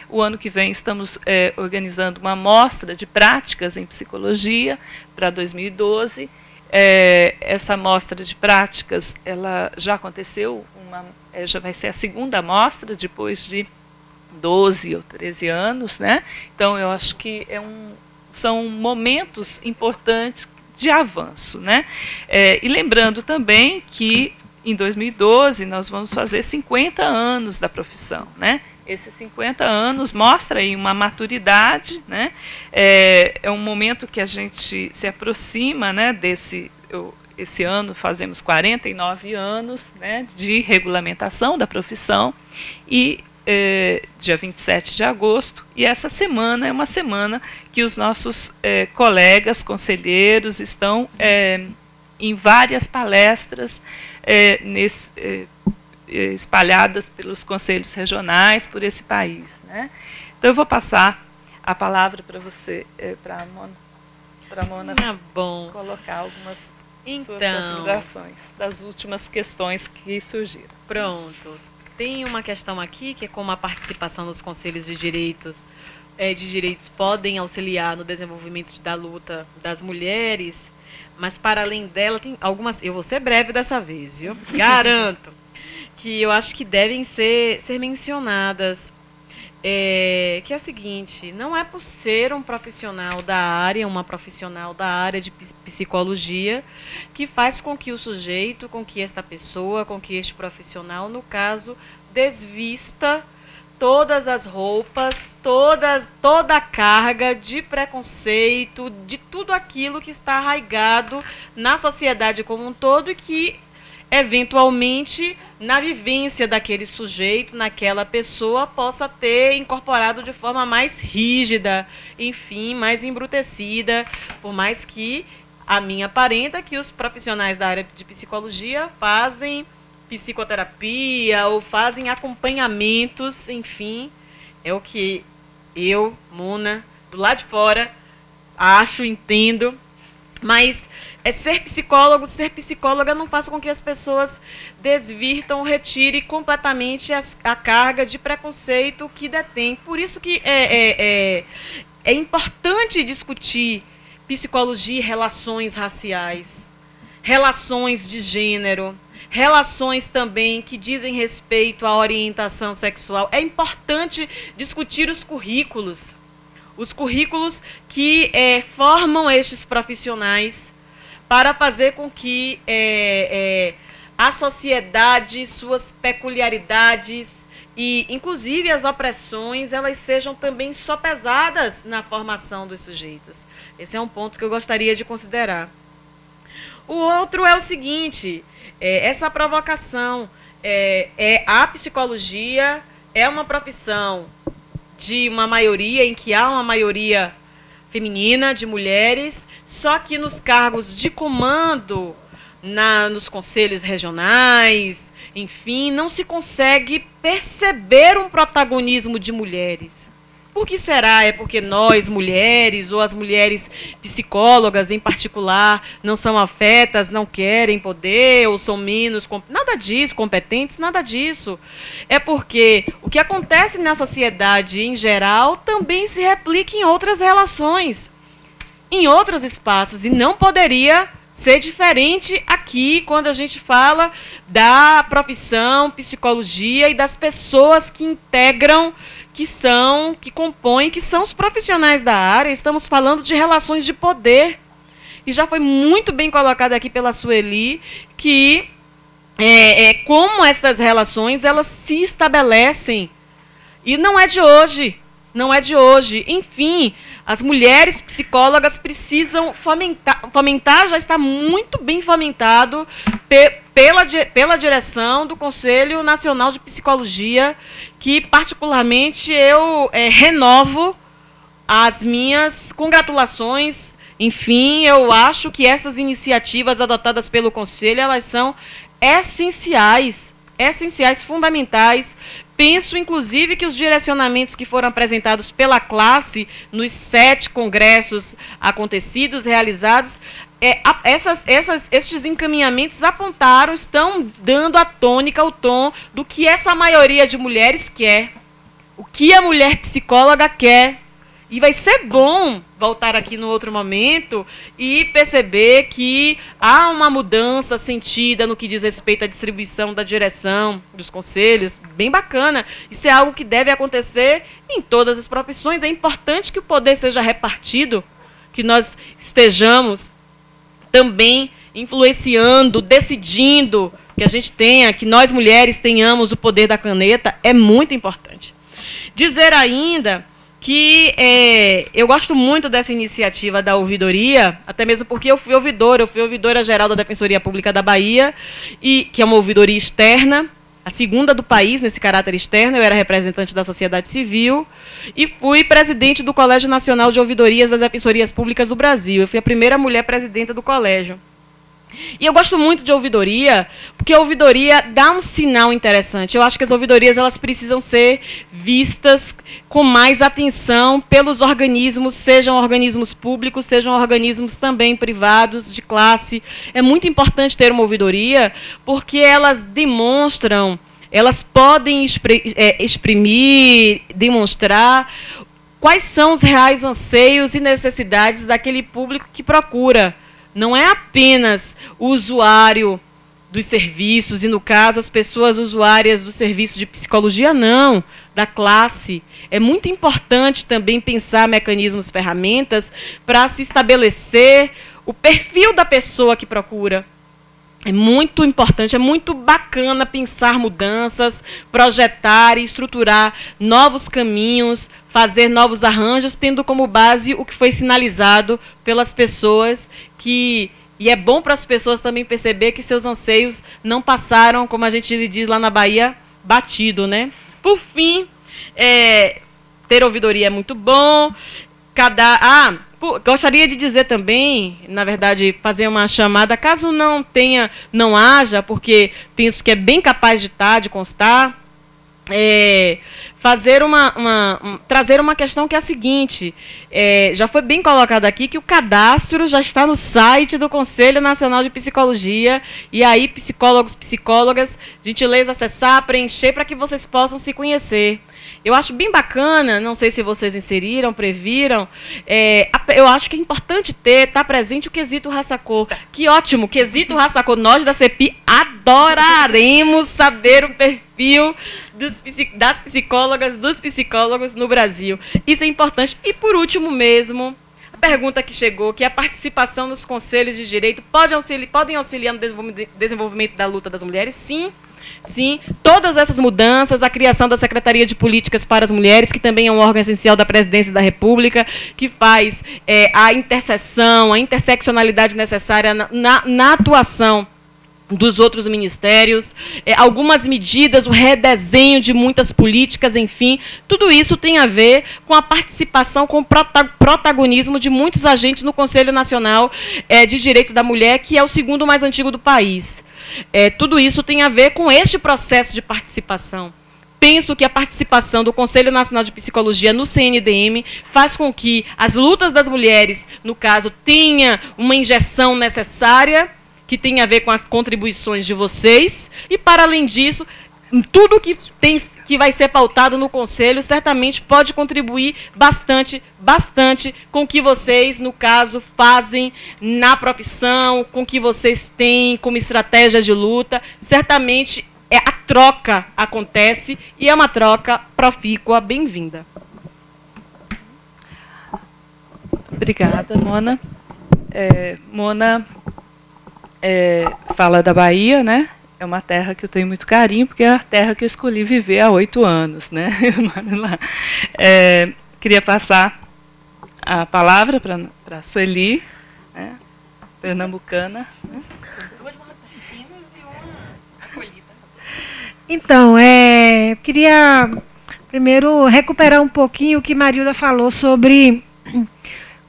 O ano que vem estamos organizando uma mostra de práticas em psicologia para 2012. essa mostra de práticas, ela já aconteceu, já vai ser a segunda mostra, depois de 12 ou 13 anos, né? Então, eu acho que são momentos importantes de avanço, né? E lembrando também que, em 2012, nós vamos fazer 50 anos da profissão, né? Esses 50 anos mostra aí uma maturidade, né? É um momento que a gente se aproxima, né, esse ano fazemos 49 anos, né, de regulamentação da profissão, e dia 27 de agosto, e essa semana é uma semana que os nossos colegas conselheiros estão em várias palestras espalhadas pelos conselhos regionais por esse país, né? Então eu vou passar a palavra para você, para a Mona colocar algumas suas considerações das últimas questões que surgiram. Pronto. Tem uma questão aqui que é como a participação nos conselhos de direitos podem auxiliar no desenvolvimento da luta das mulheres, mas para além dela tem algumas, eu vou ser breve dessa vez, viu? Garanto. Que eu acho que devem ser mencionadas, que é a seguinte: não é por ser um profissional da área, uma profissional da área de psicologia, que faz com que o sujeito, com que esta pessoa, com que este profissional, no caso, desvista todas as roupas, toda a carga de preconceito, de tudo aquilo que está arraigado na sociedade como um todo e que eventualmente, na vivência daquele sujeito, naquela pessoa, possa ter incorporado de forma mais rígida, enfim, mais embrutecida, por mais que a minha aparenta que os profissionais da área de psicologia fazem psicoterapia ou fazem acompanhamentos, enfim, é o que eu, Mona, do lado de fora, acho, entendo. Mas ser psicóloga não faz com que as pessoas desvirtam, retire completamente a carga de preconceito que detém. Por isso que é importante discutir psicologia e relações raciais, relações de gênero, relações também que dizem respeito à orientação sexual. É importante discutir os currículos que formam estes profissionais para fazer com que a sociedade, suas peculiaridades e, inclusive, as opressões, elas sejam também sopesadas na formação dos sujeitos. Esse é um ponto que eu gostaria de considerar. O outro é o seguinte, essa provocação, a psicologia é uma profissão de uma maioria, em que há uma maioria feminina, de mulheres, só que nos cargos de comando, nos conselhos regionais, enfim, não se consegue perceber um protagonismo de mulheres. Por que será? É porque nós, mulheres, ou as mulheres psicólogas em particular, não são afetas, não querem poder, ou são menos... Nada disso, competentes, nada disso. É porque o que acontece na sociedade em geral também se replica em outras relações, em outros espaços, e não poderia ser diferente aqui, quando a gente fala da profissão, psicologia e das pessoas que integram, que compõem, que são os profissionais da área. Estamos falando de relações de poder. E já foi muito bem colocado aqui pela Sueli que como essas relações elas se estabelecem. E não é de hoje. Não é de hoje. Enfim, as mulheres psicólogas precisam fomentar, já está muito bem fomentado pela direção do Conselho Nacional de Psicologia, que particularmente eu renovo as minhas congratulações. Enfim, eu acho que essas iniciativas adotadas pelo Conselho, elas são essenciais, fundamentais. Penso, inclusive, que os direcionamentos que foram apresentados pela classe nos 7 congressos acontecidos, realizados, estes encaminhamentos apontaram, estão dando a tônica, o tom do que essa maioria de mulheres quer, o que a mulher psicóloga quer. E vai ser bom voltar aqui no outro momento e perceber que há uma mudança sentida no que diz respeito à distribuição da direção dos conselhos, bem bacana. Isso é algo que deve acontecer em todas as profissões. É importante que o poder seja repartido, que nós estejamos também influenciando, decidindo, que a gente tenha, que nós mulheres tenhamos o poder da caneta, é muito importante. Dizer ainda que eu gosto muito dessa iniciativa da ouvidoria, até mesmo porque eu fui ouvidora geral da Defensoria Pública da Bahia, e que é uma ouvidoria externa, a segunda do país nesse caráter externo. Eu era representante da sociedade civil e fui presidente do Colégio Nacional de Ouvidorias das Defensorias Públicas do Brasil. Eu fui a primeira mulher presidenta do colégio. E eu gosto muito de ouvidoria, porque a ouvidoria dá um sinal interessante. Eu acho que as ouvidorias elas precisam ser vistas com mais atenção pelos organismos, sejam organismos públicos, sejam organismos também privados, de classe. É muito importante ter uma ouvidoria, porque elas demonstram, elas podem exprimir, demonstrar quais são os reais anseios e necessidades daquele público que procura. Não é apenas o usuário dos serviços, e no caso as pessoas usuárias do serviço de psicologia, não, da classe. É muito importante também pensar mecanismos, ferramentas para se estabelecer o perfil da pessoa que procura. É muito importante, é muito bacana pensar mudanças, projetar e estruturar novos caminhos, fazer novos arranjos, tendo como base o que foi sinalizado pelas pessoas, e é bom para as pessoas também perceber que seus anseios não passaram, como a gente diz lá na Bahia, batido, né? Por fim, ter ouvidoria é muito bom. Gostaria de dizer também, na verdade, fazer uma chamada, caso não haja, porque penso que é bem capaz de constar, trazer uma questão que é a seguinte, já foi bem colocado aqui que o cadastro já está no site do Conselho Nacional de Psicologia, e aí psicólogos, psicólogas, gentileza acessar, preencher para que vocês possam se conhecer. Eu acho bem bacana, não sei se vocês inseriram, previram, eu acho que é importante estar presente o quesito raça-cor. Que ótimo, quesito raça-cor. Nós da CEPI adoraremos saber o perfil das psicólogas, dos psicólogos no Brasil. Isso é importante. E, por último mesmo, a pergunta que chegou, que a participação nos conselhos de direito podem auxiliar no desenvolvimento da luta das mulheres? Sim. Sim, todas essas mudanças, a criação da Secretaria de Políticas para as Mulheres, que também é um órgão essencial da Presidência da República, que faz a interseção, a interseccionalidade necessária na atuação dos outros ministérios, algumas medidas, o redesenho de muitas políticas, enfim, tudo isso tem a ver com a participação, com o protagonismo de muitos agentes no Conselho Nacional de Direitos da Mulher, que é o segundo mais antigo do país. Tudo isso tem a ver com este processo de participação. Penso que a participação do Conselho Nacional de Psicologia no CNDM faz com que as lutas das mulheres, no caso, tenha uma injeção necessária, que tem a ver com as contribuições de vocês, e, para além disso, tudo que vai ser pautado no Conselho certamente pode contribuir bastante com o que vocês, no caso, fazem na profissão, com o que vocês têm como estratégia de luta. Certamente a troca acontece, e é uma troca profícua, bem-vinda. Obrigada, Mona. Mona fala da Bahia, né? É uma terra que eu tenho muito carinho, porque é a terra que eu escolhi viver há 8 anos, né? Queria passar a palavra para a Sueli, né? Pernambucana. Né? Então, queria primeiro recuperar um pouquinho o que Marilda falou sobre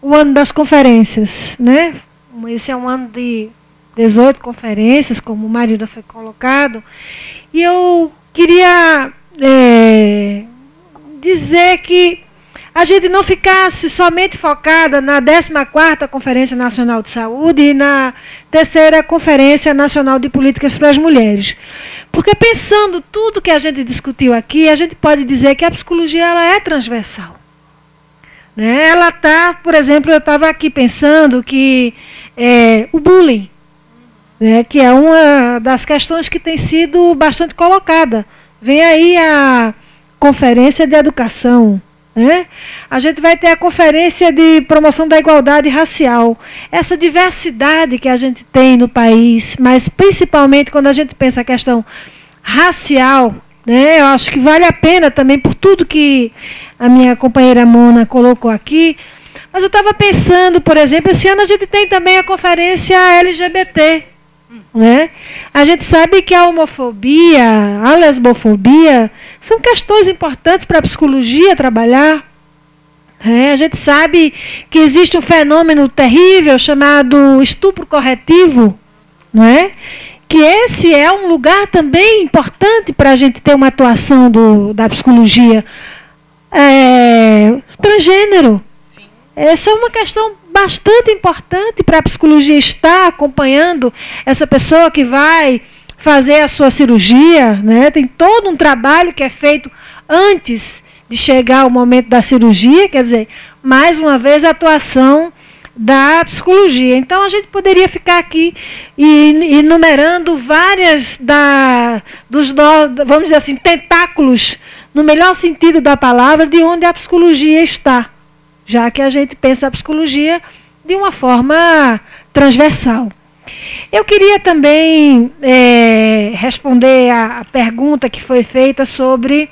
o ano das conferências, né? Esse é um ano de 18 conferências, como o Marilda foi colocado, e eu queria dizer que a gente não ficasse somente focada na 14ª Conferência Nacional de Saúde e na 3ª Conferência Nacional de Políticas para as Mulheres. Porque, pensando tudo que a gente discutiu aqui, a gente pode dizer que a psicologia ela é transversal. né? Ela está, por exemplo, eu estava aqui pensando que o bullying, né, que é uma das questões que tem sido bastante colocada. Vem aí a Conferência de Educação, né? A gente vai ter a Conferência de Promoção da Igualdade Racial. Essa diversidade que a gente tem no país, mas principalmente quando a gente pensa a questão racial, né, eu acho que vale a pena também, por tudo que a minha companheira Mona colocou aqui. Mas eu estava pensando, por exemplo, esse ano a gente tem também a Conferência LGBT. Né? A gente sabe que a homofobia, a lesbofobia são questões importantes para a psicologia trabalhar. A gente sabe que existe um fenômeno terrível chamado estupro corretivo, não é? Que esse é um lugar também importante para a gente ter uma atuação da psicologia. Transgênero. Essa é uma questão bastante importante para a psicologia estar acompanhando essa pessoa que vai fazer a sua cirurgia, né? Tem todo um trabalho que é feito antes de chegar ao momento da cirurgia, quer dizer, mais uma vez a atuação da psicologia. Então a gente poderia ficar aqui enumerando várias vamos dizer assim, tentáculos, no melhor sentido da palavra, de onde a psicologia está, já que a gente pensa a psicologia de uma forma transversal. Eu queria também responder a pergunta que foi feita sobre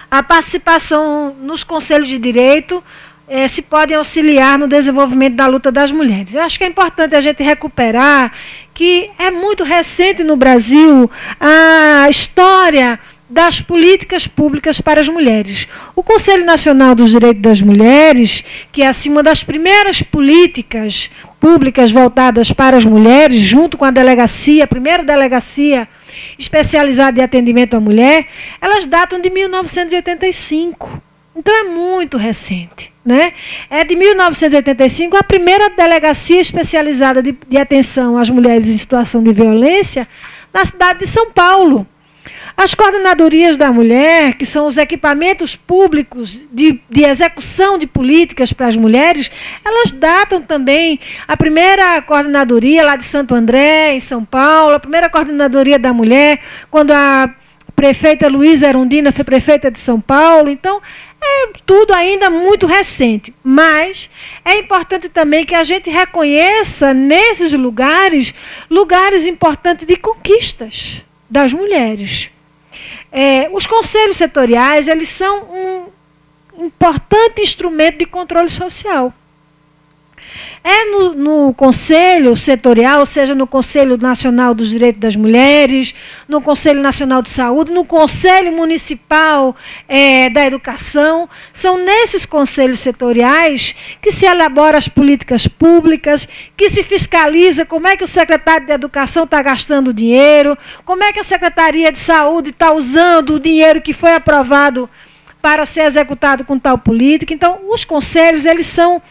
a participação nos conselhos de direito, se podem auxiliar no desenvolvimento da luta das mulheres. Eu acho que é importante a gente recuperar que é muito recente no Brasil a história das políticas públicas para as mulheres. O Conselho Nacional dos Direitos das Mulheres, que é assim uma das primeiras políticas públicas voltadas para as mulheres, junto com a delegacia, a primeira delegacia especializada em atendimento à mulher, elas datam de 1985. Então é muito recente, né? É de 1985 a primeira delegacia especializada de atenção às mulheres em situação de violência na cidade de São Paulo. As coordenadorias da mulher, que são os equipamentos públicos de execução de políticas para as mulheres, elas datam também a primeira coordenadoria lá de Santo André, em São Paulo, a primeira coordenadoria da mulher, quando a prefeita Luísa Erundina foi prefeita de São Paulo. Então, é tudo ainda muito recente. Mas é importante também que a gente reconheça nesses lugares importantes de conquistas das mulheres. Os conselhos setoriais, eles são um importante instrumento de controle social. No Conselho Setorial, ou seja, no Conselho Nacional dos Direitos das Mulheres, no Conselho Nacional de Saúde, no Conselho Municipal da Educação, são nesses conselhos setoriais que se elaboram as políticas públicas, que se fiscaliza como é que o secretário de Educação está gastando o dinheiro, como é que a Secretaria de Saúde está usando o dinheiro que foi aprovado para ser executado com tal política. Então, os conselhos, eles são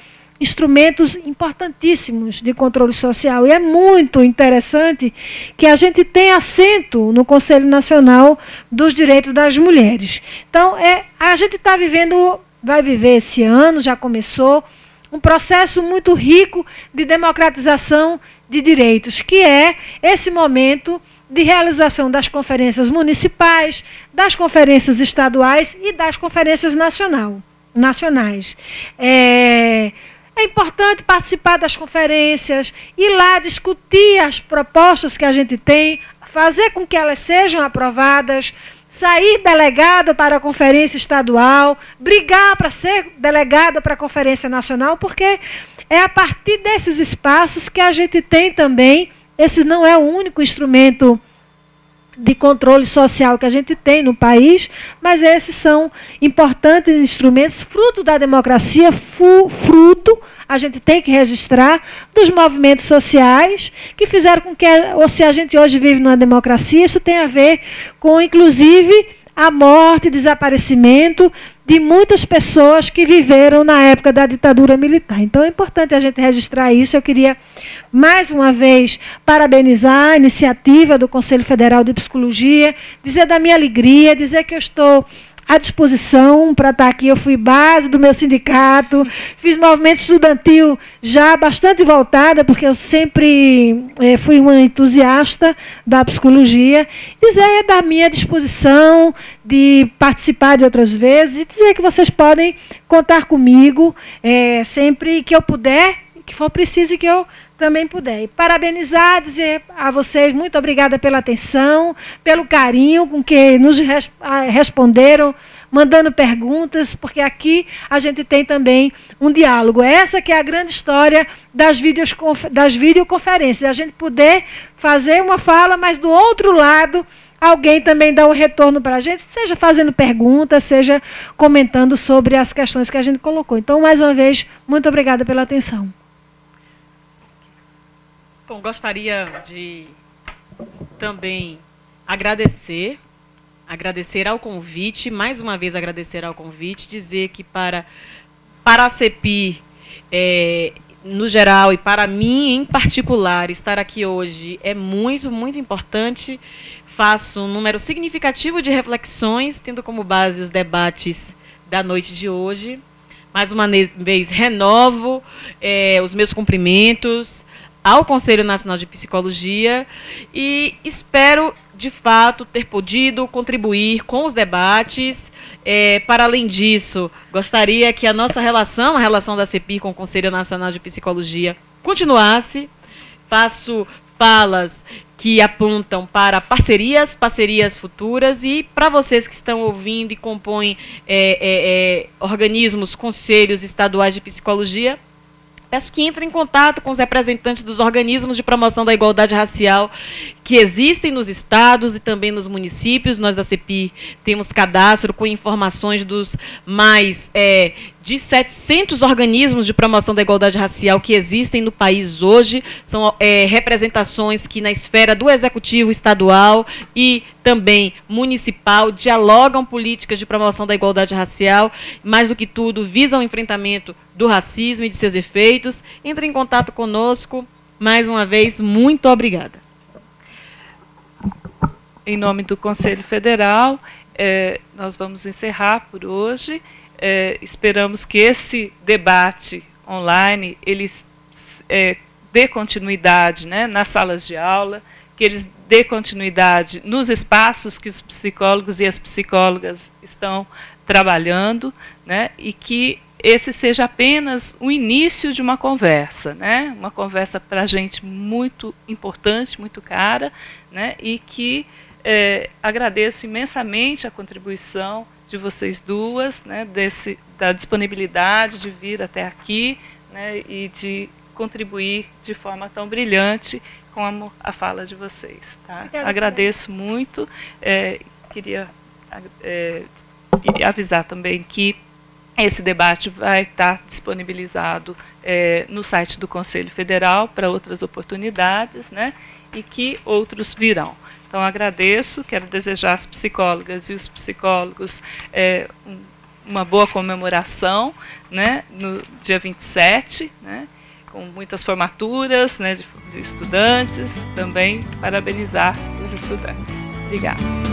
instrumentos importantíssimos de controle social. E é muito interessante que a gente tenha assento no Conselho Nacional dos Direitos das Mulheres. Então, a gente vai viver esse ano, já começou, um processo muito rico de democratização de direitos, que é esse momento de realização das conferências municipais, das conferências estaduais e das conferências nacionais. É importante participar das conferências, ir lá discutir as propostas que a gente tem, fazer com que elas sejam aprovadas, sair delegada para a conferência estadual, brigar para ser delegada para a conferência nacional, porque é a partir desses espaços que a gente tem também, esse não é o único instrumento de controle social que a gente tem no país, mas esses são importantes instrumentos, fruto da democracia, fruto, a gente tem que registrar, dos movimentos sociais que fizeram com que, ou se a gente hoje vive numa democracia, isso tem a ver com, inclusive, a morte e desaparecimento de muitas pessoas que viveram na época da ditadura militar. Então é importante a gente registrar isso. Eu queria, mais uma vez, parabenizar a iniciativa do Conselho Federal de Psicologia, dizer da minha alegria, dizer que eu estou à disposição para estar aqui. Eu fui base do meu sindicato, fiz movimento estudantil já bastante voltada, porque eu sempre fui uma entusiasta da psicologia. Dizer da minha disposição de participar de outras vezes e dizer que vocês podem contar comigo sempre que eu puder, que for preciso e que eu também puder. E parabenizar, dizer a vocês muito obrigada pela atenção, pelo carinho com que nos responderam, mandando perguntas, porque aqui a gente tem também um diálogo. Essa que é a grande história das videoconferências, a gente poder fazer uma fala, mas do outro lado alguém também dá um retorno para a gente, seja fazendo perguntas, seja comentando sobre as questões que a gente colocou. Então, mais uma vez, muito obrigada pela atenção. Bom, gostaria de também agradecer ao convite, mais uma vez agradecer ao convite, dizer que para a CEPI, no geral, e para mim em particular, estar aqui hoje é muito, muito importante. Faço um número significativo de reflexões, tendo como base os debates da noite de hoje. Mais uma vez, renovo os meus cumprimentos ao Conselho Nacional de Psicologia e espero, de fato, ter podido contribuir com os debates. Para além disso, gostaria que a nossa relação, a relação da CEPI com o Conselho Nacional de Psicologia, continuasse. Faço falas que apontam para parcerias futuras, e para vocês que estão ouvindo e compõem organismos, conselhos estaduais de psicologia, peço que entrem em contato com os representantes dos organismos de promoção da igualdade racial que existem nos estados e também nos municípios. Nós da CEPI temos cadastro com informações dos mais de 700 organismos de promoção da igualdade racial que existem no país hoje. São representações que na esfera do executivo estadual e também municipal dialogam políticas de promoção da igualdade racial, mais do que tudo visam o enfrentamento do racismo e de seus efeitos. Entre em contato conosco. Mais uma vez, muito obrigada. Em nome do Conselho Federal, nós vamos encerrar por hoje. Esperamos que esse debate online ele dê continuidade, né, nas salas de aula, que eles dê continuidade nos espaços que os psicólogos e as psicólogas estão trabalhando, né, e que esse seja apenas o início de uma conversa, né, uma conversa para a gente muito importante, muito cara, né, e que agradeço imensamente a contribuição de vocês duas, né, da disponibilidade de vir até aqui, né, e de contribuir de forma tão brilhante com a fala de vocês. Tá? Agradeço muito. Queria avisar também que esse debate vai estar disponibilizado no site do Conselho Federal para outras oportunidades, né, e que outros virão. Então, agradeço, quero desejar às psicólogas e os psicólogos uma boa comemoração, né, no dia 27, né, com muitas formaturas, né, de estudantes, também parabenizar os estudantes. Obrigada.